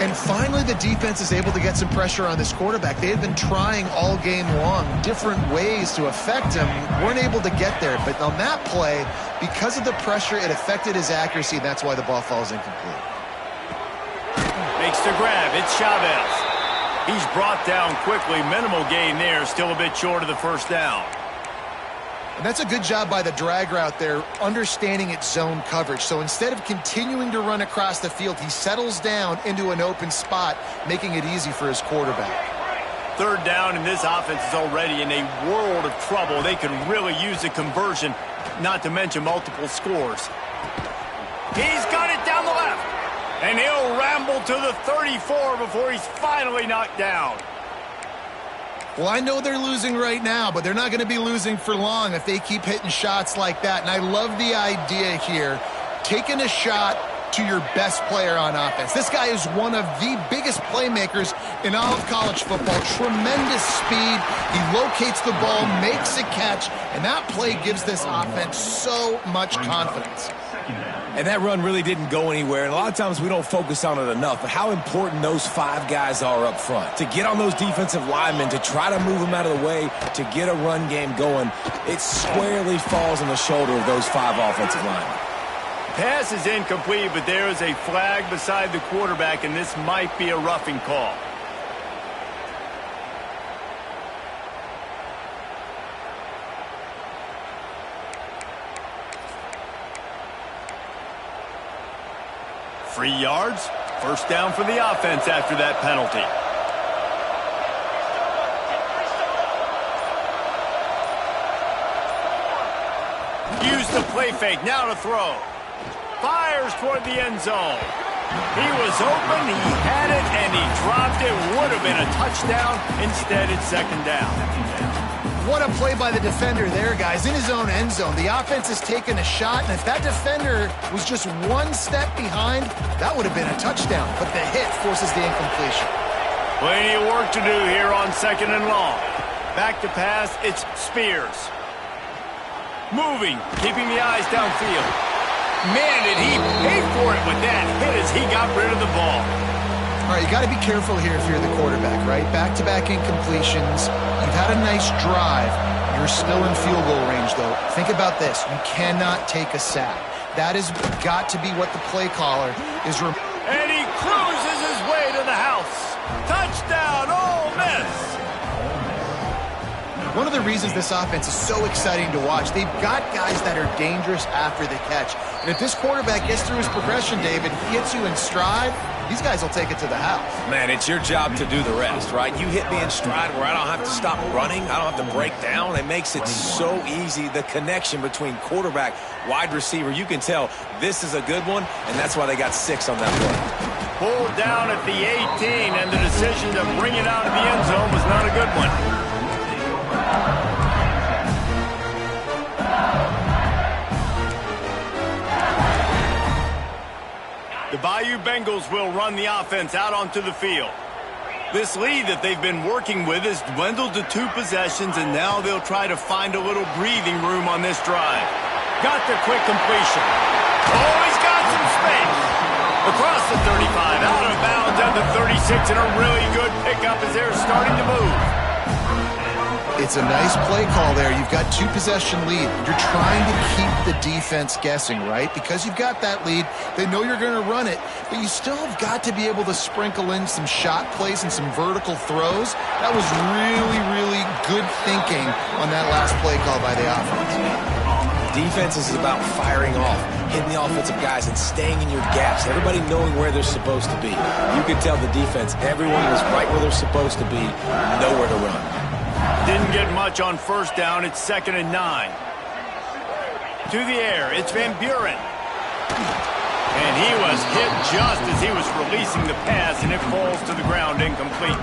And finally, the defense is able to get some pressure on this quarterback. They had been trying all game long different ways to affect him. Weren't able to get there. But on that play, because of the pressure, it affected his accuracy. And that's why the ball falls incomplete. Makes the grab. It's Chavez. He's brought down quickly. Minimal gain there. Still a bit short of the first down. And that's a good job by the drag route there, understanding its zone coverage. So instead of continuing to run across the field, he settles down into an open spot, making it easy for his quarterback. Third down, and this offense is already in a world of trouble. They could really use a conversion, not to mention multiple scores. He's got it down the left, and he'll ramble to the 34 before he's finally knocked down. Well, I know they're losing right now, but they're not going to be losing for long if they keep hitting shots like that. And I love the idea here, taking a shot to your best player on offense. This guy is one of the biggest playmakers in all of college football. Tremendous speed. He locates the ball, makes a catch, and that play gives this offense so much confidence. And that run really didn't go anywhere, and a lot of times we don't focus on it enough, but how important those 5 guys are up front. To get on those defensive linemen, to try to move them out of the way, to get a run game going, it squarely falls on the shoulder of those 5 offensive linemen. Pass is incomplete, but there is a flag beside the quarterback, and this might be a roughing call. Free yards. First down for the offense after that penalty. Use the play fake. Now to throw. Fires toward the end zone. He was open, he had it, and he dropped it. Would have been a touchdown. Instead, it's second down. What a play by the defender there, guys. In his own end zone, the offense has taken a shot, and if that defender was just one step behind, that would have been a touchdown. But the hit forces the incompletion. Plenty of work to do here on second and long. Back to pass, it's Spears. Moving, keeping the eyes downfield. Man, did he pay for it with that hit as he got rid of the ball. All right, you got to be careful here if you're the quarterback, right? Back-to-back incompletions. You've had a nice drive. You're still in field goal range, though. Think about this. You cannot take a sack. That has got to be what the play caller is. And he cruises his way to the house. Touchdown, Ole Miss. One of the reasons this offense is so exciting to watch, they've got guys that are dangerous after the catch. And if this quarterback gets through his progression, David, gets you in stride, these guys will take it to the house. Man, it's your job to do the rest, right? You hit me in stride where I don't have to stop running. I don't have to break down. It makes it so easy, the connection between quarterback, wide receiver. You can tell this is a good one, and that's why they got 6 on that play. Pulled down at the 18, and the decision to bring it out of the end zone was not a good one. The Bayou Bengals will run the offense out onto the field. This lead that they've been working with has dwindled to 2 possessions, and now they'll try to find a little breathing room on this drive. Got the quick completion. Oh, he's got some space. Across the 35, out of bounds at the 36, and a really good pickup as they're starting to move. It's a nice play call there. You've got 2-possession lead. You're trying to keep the defense guessing, right? Because you've got that lead, they know you're going to run it, but you still have got to be able to sprinkle in some shot plays and some vertical throws. That was really, really good thinking on that last play call by the offense. Defense is about firing off, hitting the offensive guys, and staying in your gaps. Everybody knowing where they're supposed to be. You could tell the defense, everyone was right where they're supposed to be, nowhere to run. Didn't get much on first down. It's 2nd and 9. To the air, it's Van Buren. And he was hit just as he was releasing the pass, and it falls to the ground incomplete.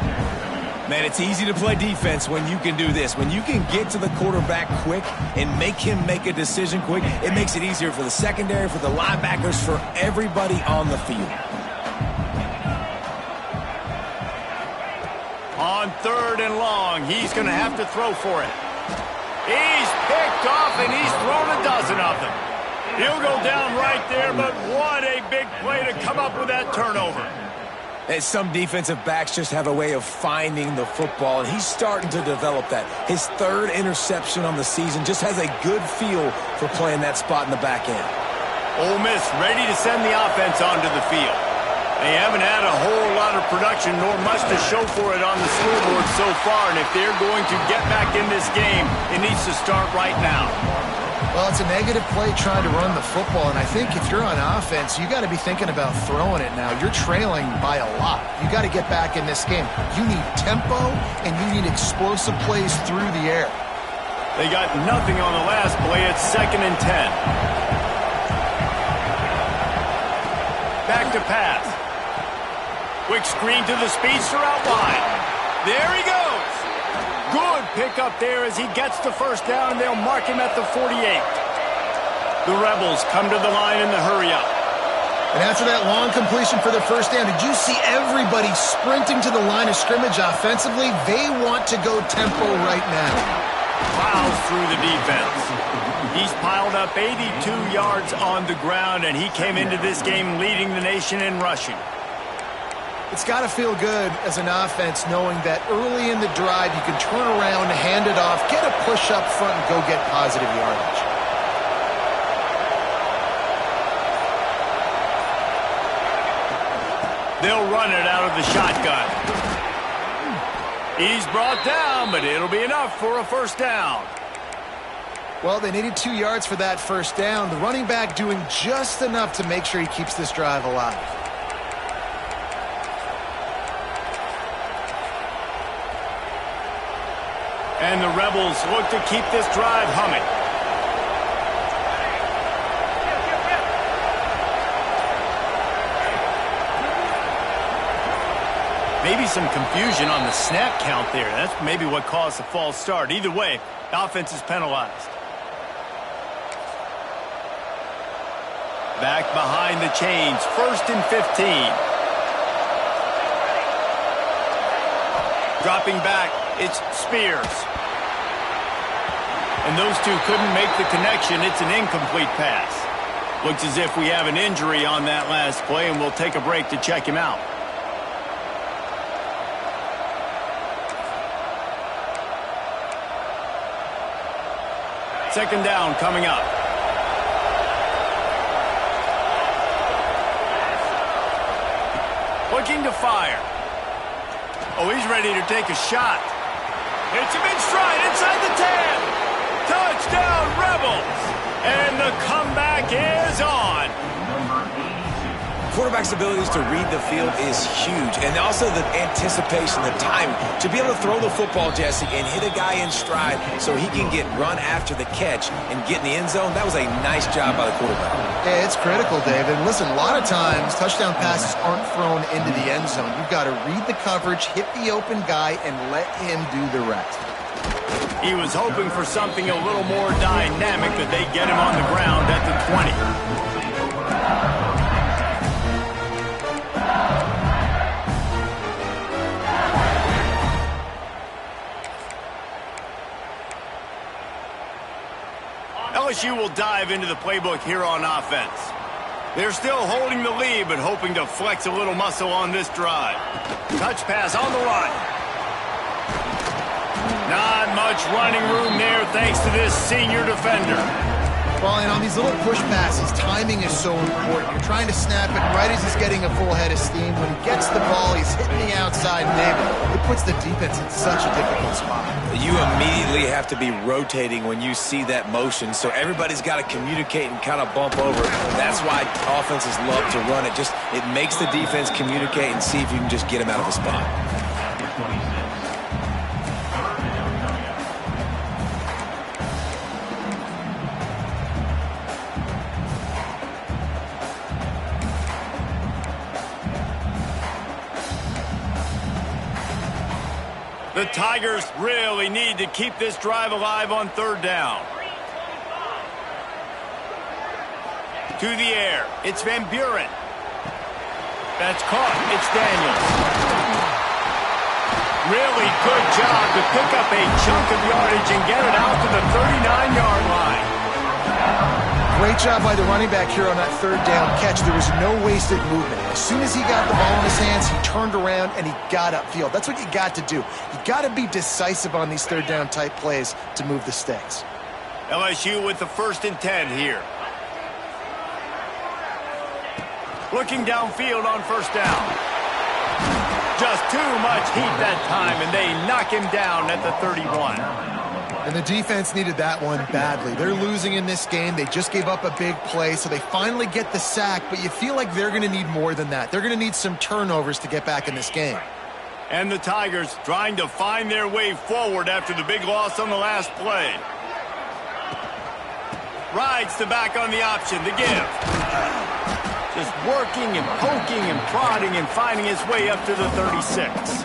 Man, it's easy to play defense when you can do this. When you can get to the quarterback quick and make him make a decision quick, it makes it easier for the secondary, for the linebackers, for everybody on the field. On 3rd and long, he's going to have to throw for it. He's picked off, and he's thrown a dozen of them. He'll go down right there, but what a big play to come up with that turnover. And some defensive backs just have a way of finding the football, and he's starting to develop that. His 3rd interception on the season just has a good feel for playing that spot in the back end. Ole Miss ready to send the offense onto the field. They haven't had a whole lot of production nor much to show for it on the scoreboard so far, and if they're going to get back in this game, it needs to start right now. Well, it's a negative play trying to run the football, and I think if you're on offense, you got to be thinking about throwing it now. You're trailing by a lot. You got to get back in this game. You need tempo, and you need explosive plays through the air. They got nothing on the last play. It's 2nd and 10. Back to pass. Quick screen to the speedster out wide. There he goes. Good pickup there as he gets the first down, and they'll mark him at the 48. The Rebels come to the line in the hurry-up. And after that long completion for the first down, did you see everybody sprinting to the line of scrimmage offensively? They want to go tempo right now. Plows through the defense. He's piled up 82 yards on the ground, and he came into this game leading the nation in rushing. It's got to feel good as an offense knowing that early in the drive you can turn around, hand it off, get a push up front, and go get positive yardage. They'll run it out of the shotgun. He's brought down, but it'll be enough for a first down. Well, they needed 2 yards for that first down. The running back doing just enough to make sure he keeps this drive alive. And the Rebels look to keep this drive humming. Maybe some confusion on the snap count there. That's maybe what caused the false start. Either way, the offense is penalized. Back behind the chains, 1st and 15. Dropping back, it's Spears. And those two couldn't make the connection. It's an incomplete pass. Looks as if we have an injury on that last play, and we'll take a break to check him out. Second down coming up. Looking to fire. Oh, he's ready to take a shot. Hits him in stride inside the 10. Touchdown, Rebels. And the comeback is on. Quarterback's abilities to read the field is huge, and also the anticipation, the time to be able to throw the football, Jesse, and hit a guy in stride so he can get run after the catch and get in the end zone. That was a nice job by the quarterback. Yeah, it's critical, David. Listen, a lot of times touchdown passes aren't thrown into the end zone. You've got to read the coverage, hit the open guy, and let him do the rest. He was hoping for something a little more dynamic, that they get him on the ground at the 20. LSU will dive into the playbook here on offense. They're still holding the lead, but hoping to flex a little muscle on this drive. Touch pass on the run. Not much running room there thanks to this senior defender. Well, and on these little push passes, timing is so important. You're trying to snap it right as he's getting a full head of steam. When he gets the ball, he's hitting the outside neighbor. It puts the defense in such a difficult spot. You immediately have to be rotating when you see that motion, so everybody's got to communicate and kind of bump over. That's why offenses love to run it. It makes the defense communicate and see if you can just get him out of a spot. The Tigers really need to keep this drive alive on third down. To the air. It's Van Buren. That's caught. It's Daniels. Really good job to pick up a chunk of yardage and get it out to the 39-yard line. Great job by the running back here on that third down catch. There was no wasted movement. As soon as he got the ball in his hands, he turned around and he got upfield. That's what you got to do. You got to be decisive on these third down type plays to move the sticks. LSU with the 1st and 10 here. Looking downfield on 1st down. Just too much heat that time, and they knock him down at the 31. And the defense needed that one badly. They're losing in this game. They just gave up a big play, so they finally get the sack, but you feel like they're going to need more than that. They're going to need some turnovers to get back in this game. And the Tigers trying to find their way forward after the big loss on the last play. Rides to back on the option to give. Just working and poking and prodding and finding his way up to the 36.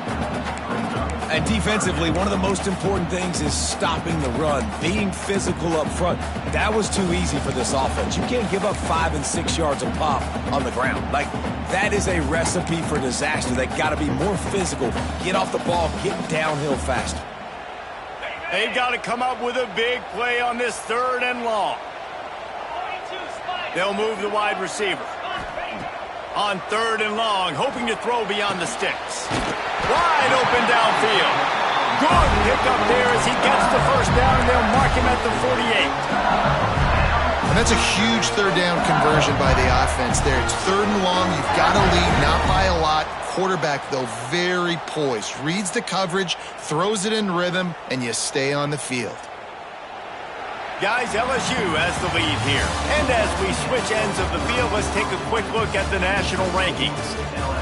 And defensively, one of the most important things is stopping the run, being physical up front. That was too easy for this offense. You can't give up 5 and 6 yards a pop on the ground. Like, that is a recipe for disaster. They got to be more physical, get off the ball, get downhill faster. They've got to come up with a big play on this 3rd and long. They'll move the wide receiver. On 3rd and long, hoping to throw beyond the sticks. Wide open downfield. Good pick up there as he gets the 1st down, and they'll mark him at the 48. And that's a huge 3rd down conversion by the offense there. It's 3rd and long. You've got to lead, not by a lot. Quarterback, though, very poised. Reads the coverage, throws it in rhythm, and you stay on the field. Guys, LSU has the lead here. And as we switch ends of the field, let's take a quick look at the national rankings.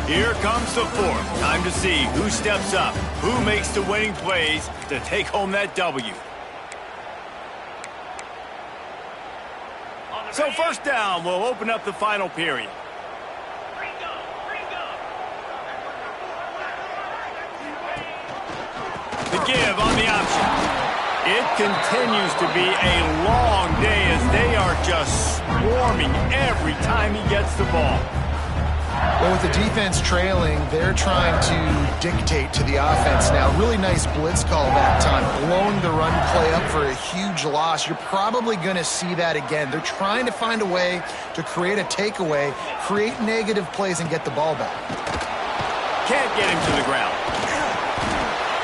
Here comes the 4th. Time to see who steps up, who makes the winning plays to take home that W. So 1st down will open up the final period. The give on the option. It continues to be a long day as they are just swarming every time he gets the ball. Well, with the defense trailing, they're trying to dictate to the offense now. Really nice blitz call that time, blowing the run play up for a huge loss. You're probably going to see that again. They're trying to find a way to create a takeaway, create negative plays, and get the ball back. Can't get him to the ground.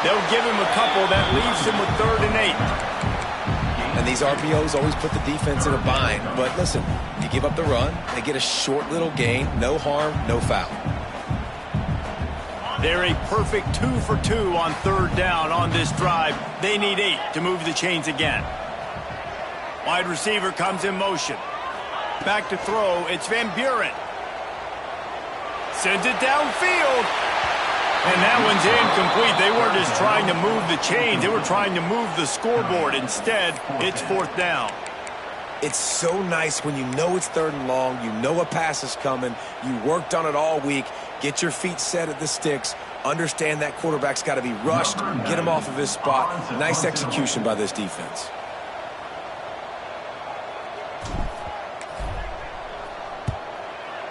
They'll give him a couple that leaves him with 3rd and 8. And these RPOs always put the defense in a bind. But listen, you give up the run, they get a short little gain, no harm, no foul. They're a perfect 2 for 2 on 3rd down on this drive. They need 8 to move the chains again. Wide receiver comes in motion. Back to throw, it's Van Buren. Sends it downfield. And that one's incomplete. They weren't just trying to move the chains. They were trying to move the scoreboard. Instead, it's 4th down. It's so nice when you know it's 3rd and long, you know a pass is coming, you worked on it all week, get your feet set at the sticks, understand that quarterback's got to be rushed, get him off of his spot. Nice execution by this defense.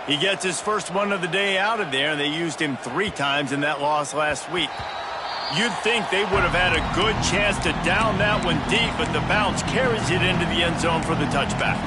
He gets his first one of the day out of there, and they used him 3 times in that loss last week. You'd think they would have had a good chance to down that one deep, but the bounce carries it into the end zone for the touchback.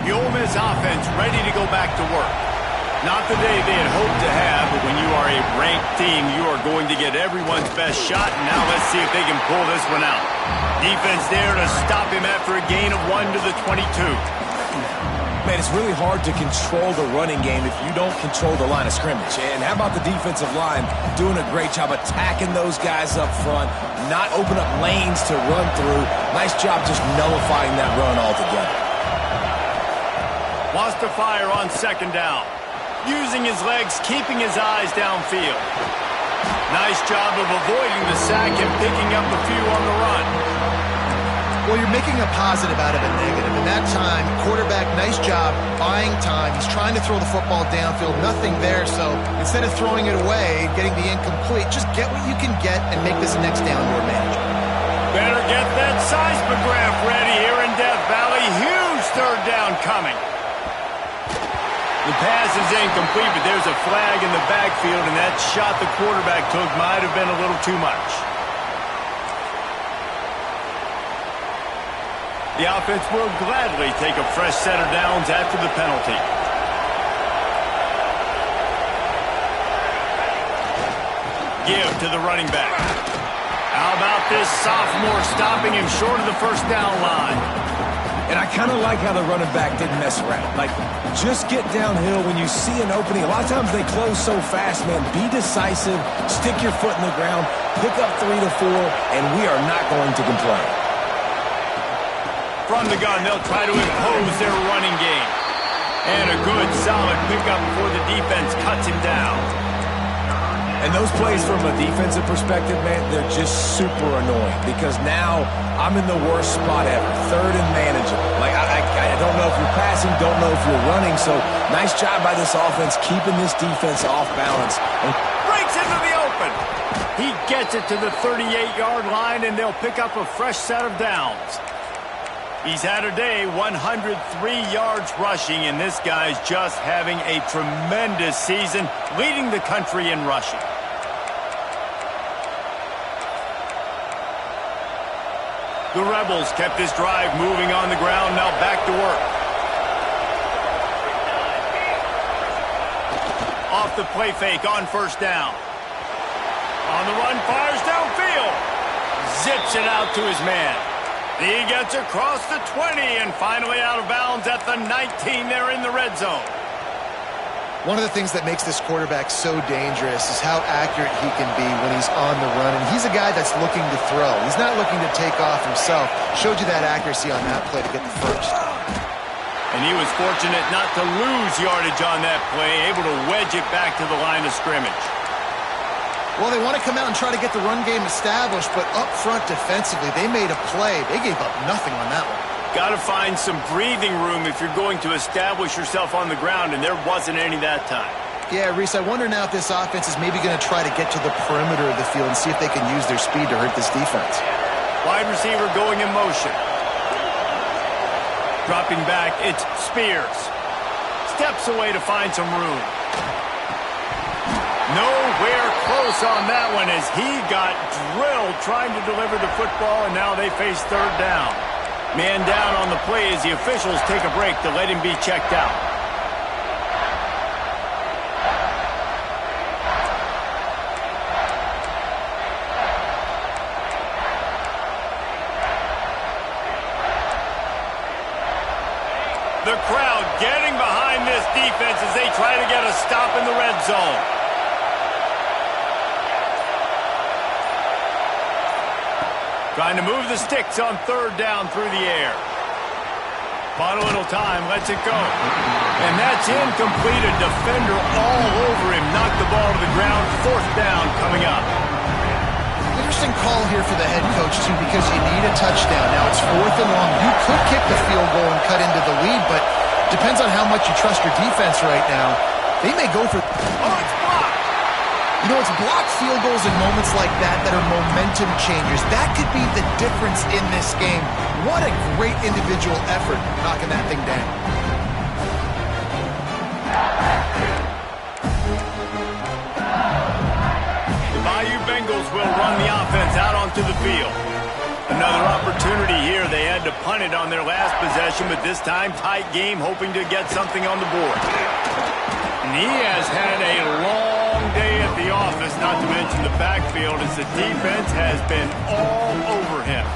The Ole Miss offense ready to go back to work. Not the day they had hoped to have, but when you are a ranked team, you are going to get everyone's best shot, and now let's see if they can pull this one out. Defense there to stop him after a gain of 1 to the 22. Man, it's really hard to control the running game if you don't control the line of scrimmage. And how about the defensive line doing a great job attacking those guys up front, not open up lanes to run through. Nice job just nullifying that run altogether. Wants to fire on 2nd down. using his legs, keeping his eyes downfield. Nice job of avoiding the sack and picking up a few on the run. Well, you're making a positive out of a negative. In that time, quarterback, nice job buying time. He's trying to throw the football downfield. Nothing there, so instead of throwing it away, getting the incomplete, just get what you can get and make this next down more manageable. Better get that seismograph ready here in Death Valley. Huge third down coming. The pass is incomplete, but there's a flag in the backfield, and that shot the quarterback took might have been a little too much. The offense will gladly take a fresh set of downs after the penalty. Give to the running back. How about this sophomore stopping him short of the first down line? And I kind of like how the running back didn't mess around. Like, just get downhill when you see an opening. A lot of times they close so fast, man. Be decisive, stick your foot in the ground, pick up 3 to 4, and we are not going to complain. From the gun, they'll try to impose their running game. And a good, solid pickup before the defense cuts him down. And those plays from a defensive perspective, man, they're just super annoying because now I'm in the worst spot ever, third and manageable. Like, I don't know if you're passing, don't know if you're running, so nice job by this offense keeping this defense off balance. And breaks into the open. He gets it to the 38-yard line, and they'll pick up a fresh set of downs. He's had a day, 103 yards rushing, and this guy's just having a tremendous season, leading the country in rushing. The Rebels kept this drive moving on the ground, now back to work. Off the play fake on first down. On the run, fires downfield. Zips it out to his man. He gets across the 20 and finally out of bounds at the 19 there in the red zone. One of the things that makes this quarterback so dangerous is how accurate he can be when he's on the run. And he's a guy that's looking to throw. He's not looking to take off himself. Showed you that accuracy on that play to get the first. And he was fortunate not to lose yardage on that play, able to wedge it back to the line of scrimmage. Well, they want to come out and try to get the run game established, but up front defensively, they made a play. They gave up nothing on that one. Got to find some breathing room if you're going to establish yourself on the ground, and there wasn't any that time. Yeah, Reese, I wonder now if this offense is maybe going to try to get to the perimeter of the field and see if they can use their speed to hurt this defense. Wide receiver going in motion. Dropping back, it's Spears. Steps away to find some room. Nowhere close on that one as he got drilled trying to deliver the football, and now they face third down. Man down on the play as the officials take a break to let him be checked out. The crowd getting behind this defense as they try to get a stop in the red zone. Trying to move the sticks on third down through the air. Bought a little time, lets it go. And that's incomplete. A defender all over him. Knocked the ball to the ground. Fourth down coming up. Interesting call here for the head coach, too, because you need a touchdown. Now it's fourth and long. You could kick the field goal and cut into the lead, but depends on how much you trust your defense right now. They may go for... Oh, it's blocked! You know, it's blocked field goals in moments like that are momentum changers. That could be the difference in this game. What a great individual effort knocking that thing down. The Bayou Bengals will run the offense out onto the field. Another opportunity here. They had to punt it on their last possession, but this time tight game, hoping to get something on the board. And he has had a long day at the office, not to mention the backfield, as the defense has been all over him.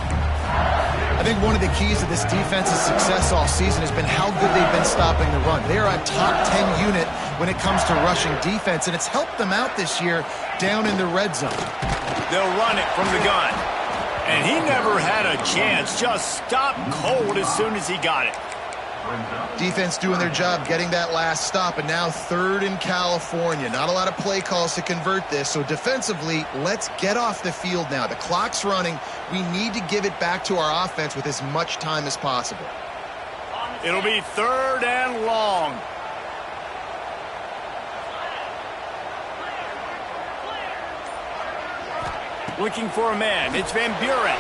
I think one of the keys to this defense's success all season has been how good they've been stopping the run. They are a top 10 unit when it comes to rushing defense, and it's helped them out this year down in the red zone. They'll run it from the gun. And he never had a chance, just stopped cold as soon as he got it. Defense doing their job, getting that last stop, and now 3rd in California. Not a lot of play calls to convert this, so defensively, let's get off the field now. The clock's running. We need to give it back to our offense with as much time as possible. It'll be 3rd and long. Looking for a man. It's Van Buren.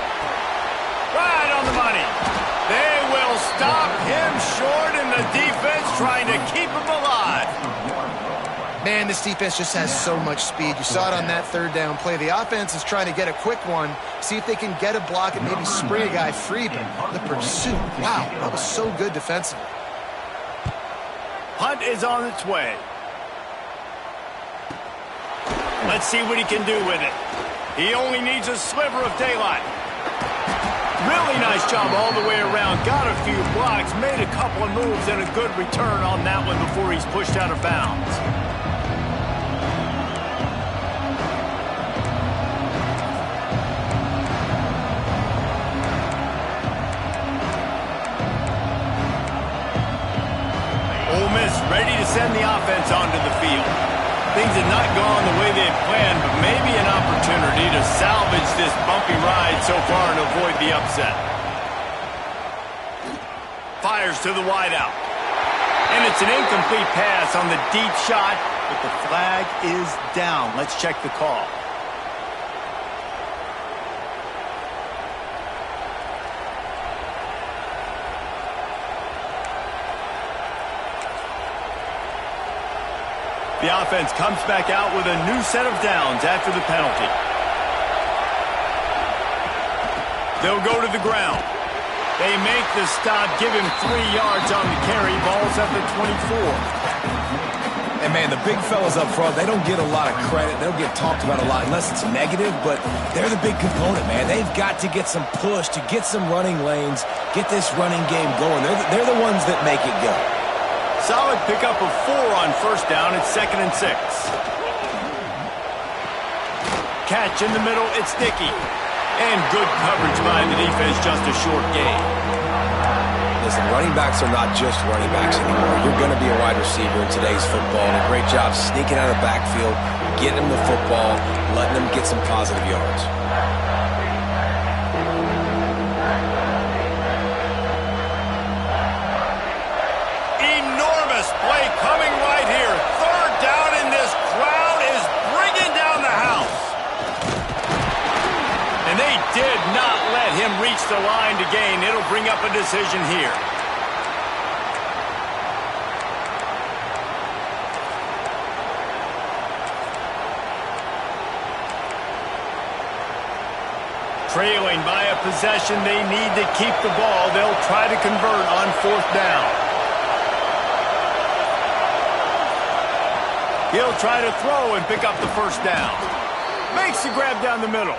Right on the money. They will stop him short, and the defense trying to keep him alive. Man, this defense just has so much speed. You saw it on that 3rd down play. The offense is trying to get a quick one, see if they can get a block and maybe spring a guy free, but the pursuit, wow, that was so good defensively. Hunt is on its way. Let's see what he can do with it. He only needs a sliver of daylight. Really nice job all the way around. Got a few blocks, made a couple of moves, and a good return on that one before he's pushed out of bounds. Ole Miss ready to send the offense onto the field. Things have not gone the way they had planned, but maybe an opportunity to salvage this bumpy ride so far and avoid the upset. Fires to the wideout. And it's an incomplete pass on the deep shot, but the flag is down. Let's check the call. The offense comes back out with a new set of downs after the penalty. They'll go to the ground. They make the stop, give him 3 yards on the carry. Ball's at the 24. And, man, the big fellas up front, they don't get a lot of credit. They don't get talked about a lot unless it's negative, but they're the big component, man. They've got to get some push, to get some running lanes, get this running game going. They're the ones that make it go. Solid pickup of 4 on 1st down. It's 2nd and 6. Catch in the middle. It's Dickey. And good coverage by the defense. Just a short gain. Listen, running backs are not just running backs anymore. You're going to be a wide receiver in today's football. And a great job sneaking out of the backfield, getting them the football, letting them get some positive yards. Play coming right here. 3rd down, and this crowd is bringing down the house. And they did not let him reach the line to gain. It'll bring up a decision here. Trailing by a possession, they need to keep the ball. They'll try to convert on 4th down. He'll try to throw and pick up the 1st down. Makes the grab down the middle.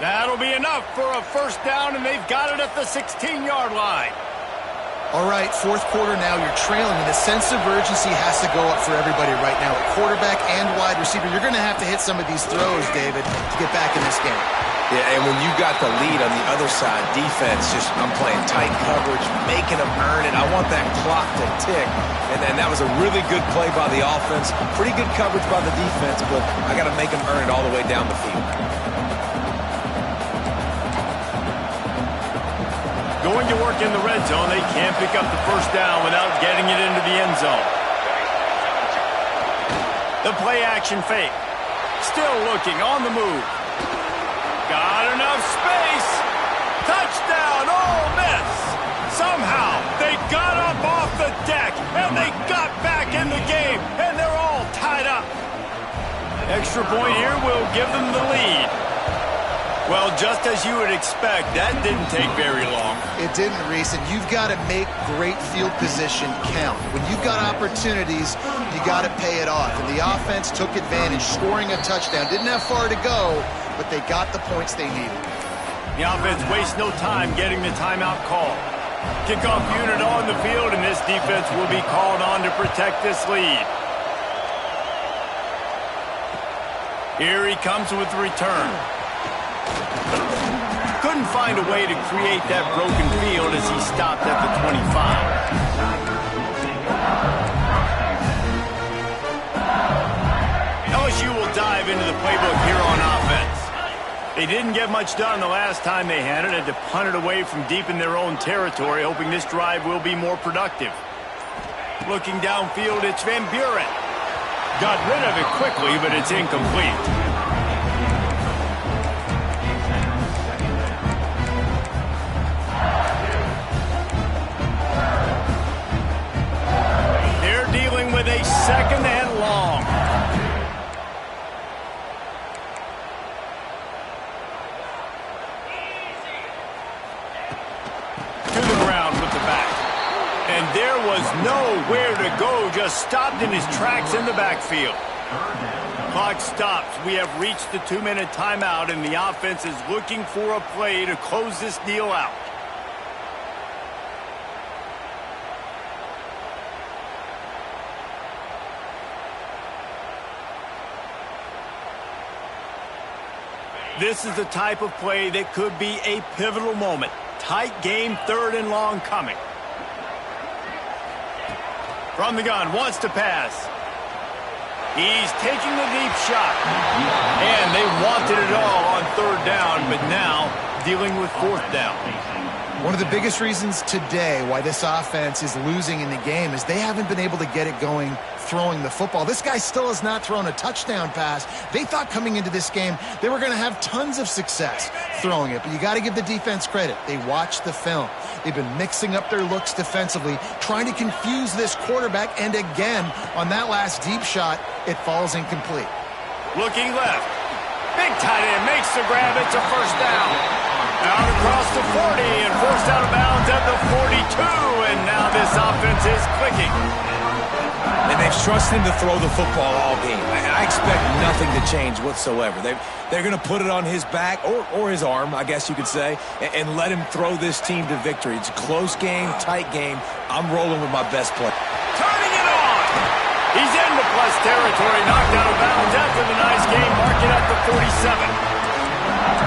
That'll be enough for a 1st down, and they've got it at the 16-yard line. All right, 4th quarter now, you're trailing, and the sense of urgency has to go up for everybody right now. At quarterback and wide receiver, you're going to have to hit some of these throws, David, to get back in this game. Yeah, and when you got the lead on the other side, defense, I'm playing tight coverage, making them earn it. I want that clock to tick. And then that was a really good play by the offense. Pretty good coverage by the defense, but I got to make them earn it all the way down the field. Going to work in the red zone. They can't pick up the 1st down without getting it into the end zone. The play action fake. Still looking on the move. Got enough space. Touchdown, Ole Miss. Somehow, they got up off the deck, and they got back in the game, and they're all tied up. Extra point here will give them the lead. Well, just as you would expect, that didn't take very long. It didn't, Reese, and you've got to make great field position count. When you've got opportunities, you got to pay it off. And the offense took advantage, scoring a touchdown. Didn't have far to go, but they got the points they needed. The offense wastes no time getting the timeout call. Kickoff unit on the field, and this defense will be called on to protect this lead. Here he comes with the return. Couldn't find a way to create that broken field as he stopped at the 25. They didn't get much done the last time they had it. Had to punt it away from deep in their own territory, hoping this drive will be more productive. Looking downfield, it's Van Buren. Got rid of it quickly, but it's incomplete. They're dealing with a second and long. And there was nowhere to go, just stopped in his tracks in the backfield. Clock stops. We have reached the 2-minute timeout, and the offense is looking for a play to close this deal out. This is the type of play that could be a pivotal moment. Tight game, 3rd and long coming. From the gun, wants to pass. He's taking the deep shot. And they wanted it all on 3rd down, but now dealing with 4th down. One of the biggest reasons today why this offense is losing in the game is they haven't been able to get it going throwing the football. This guy still has not thrown a touchdown pass. They thought coming into this game they were going to have tons of success throwing it, but you got to give the defense credit. They watched the film. They've been mixing up their looks defensively, trying to confuse this quarterback, and again, on that last deep shot, it falls incomplete. Looking left. Big tight end makes the grab. It's a 1st down. Out across the 40 and forced out of bounds at the 42, and now this offense is clicking. And they've trusted him to throw the football all game. I expect nothing to change whatsoever. They're going to put it on his back, or his arm, I guess you could say, and let him throw this team to victory. It's a close game, tight game. I'm rolling with my best play. Turning it on! He's into plus territory, knocked out of bounds after the nice game, marking at the 47.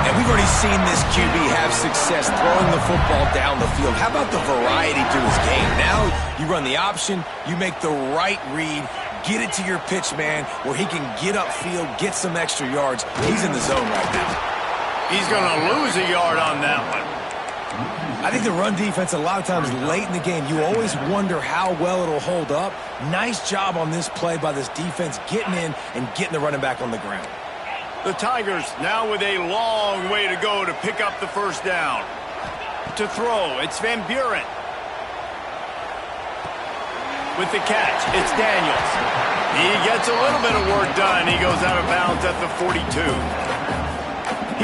And we've already seen this QB have success throwing the football down the field. How about the variety to his game? Now you run the option, you make the right read, get it to your pitch man where he can get upfield, get some extra yards. He's in the zone right now. He's going to lose a yard on that one. I think the run defense, a lot of times late in the game, you always wonder how well it'll hold up. Nice job on this play by this defense getting in and getting the running back on the ground. The Tigers now with a long way to go to pick up the 1st down. To throw, it's Van Buren. With the catch, it's Daniels. He gets a little bit of work done. He goes out of bounds at the 42.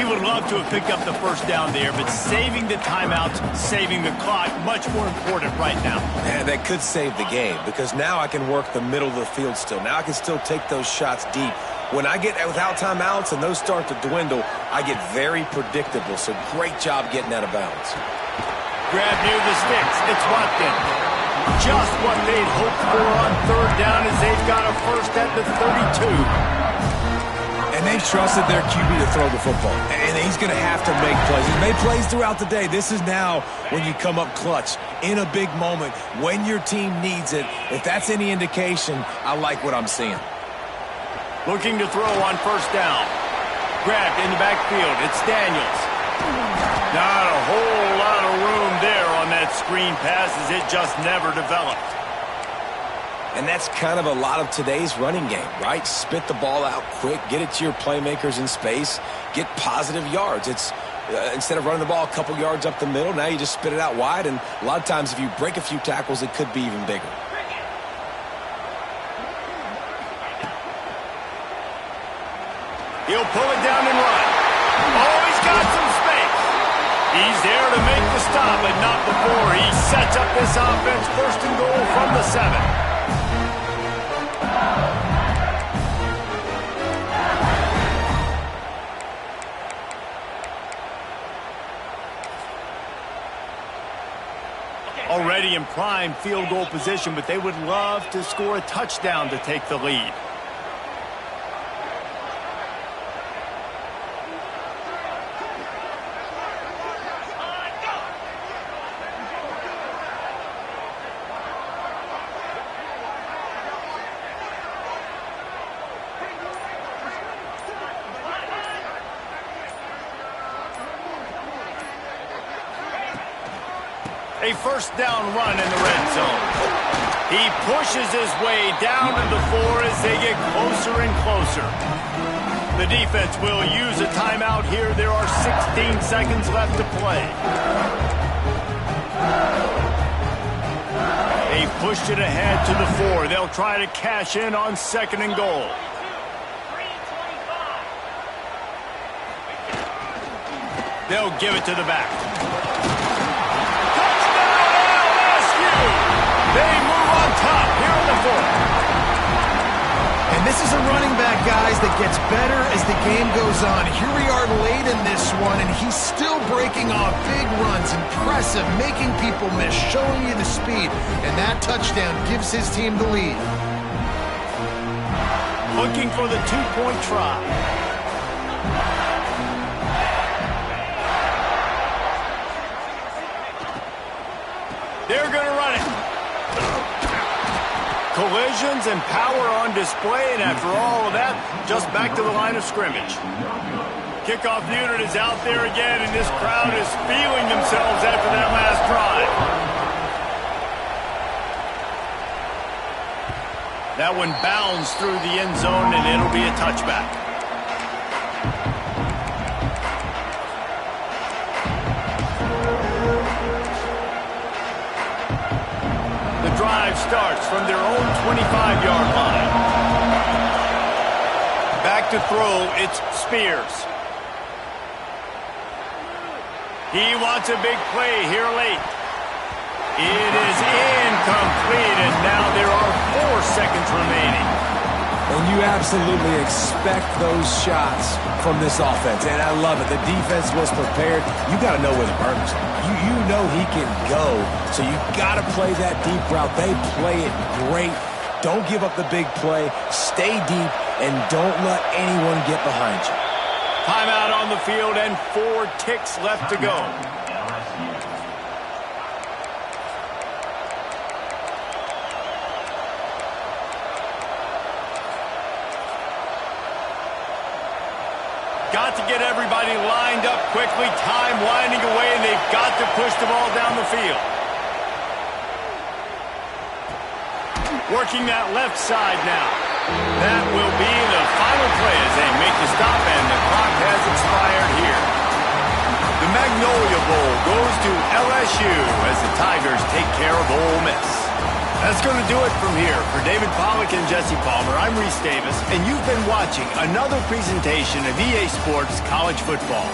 He would love to have picked up the 1st down there, but saving the timeouts, saving the clock, much more important right now. And that could save the game because now I can work the middle of the field still. Now I can still take those shots deep. When I get without timeouts and those start to dwindle, I get very predictable. So great job getting out of bounds. Grab near the sticks. It's Watkins. Just what they'd hoped for on 3rd down as they've got a 1st at the 32. And they've trusted their QB to throw the football. And he's going to have to make plays. He's made plays throughout the day. This is now when you come up clutch in a big moment when your team needs it. If that's any indication, I like what I'm seeing. Looking to throw on 1st down. Grabbed in the backfield. It's Daniels. Not a whole lot of room there on that screen pass as it just never developed. And that's kind of a lot of today's running game, right? Spit the ball out quick, get it to your playmakers in space, get positive yards. It's instead of running the ball a couple yards up the middle, now you just spit it out wide, and a lot of times if you break a few tackles, it could be even bigger. He'll pull it down and run. Oh, he's got some space. He's there to make the stop, but not before he sets up this offense 1st and goal from the 7. Already in prime field goal position, but they would love to score a touchdown to take the lead. A first down run in the red zone. He pushes his way down to the 4 as they get closer and closer. The defense will use a timeout here. There are 16 seconds left to play. They pushed it ahead to the 4. They'll try to cash in on 2nd and goal. They'll give it to the back. Touchdown, LSU! They move on top here in the 4th. And this is a running back, guys, that gets better as the game goes on. Here we are late in this one, and he's still breaking off big runs. Impressive, making people miss, showing you the speed. And that touchdown gives his team the lead. Looking for the 2-point try. They're going to run it. Collisions and power on display, and after all of that, just back to the line of scrimmage. Kickoff unit is out there again, and this crowd is feeling themselves after that last drive. That one bounds through the end zone, and it'll be a touchback. Drive starts from their own 25-yard line. Back to throw, it's Spears. He wants a big play here late. It is incomplete, and now there are 4 seconds remaining. And you absolutely expect those shots from this offense, and I love it. The defense was prepared. You got to know where the burners are. You know he can go, so you got to play that deep route. They play it great. Don't give up the big play. Stay deep, and don't let anyone get behind you. Timeout on the field, and 4 ticks left to go. Got to get everybody lined up quickly. Time winding away, and they've got to push the ball down the field. Working that left side now. That will be the final play as they make the stop, and the clock has expired here. The Magnolia Bowl goes to LSU as the Tigers take care of Ole Miss. That's going to do it from here. For David Pollack and Jesse Palmer, I'm Reese Davis, and you've been watching another presentation of EA Sports College Football.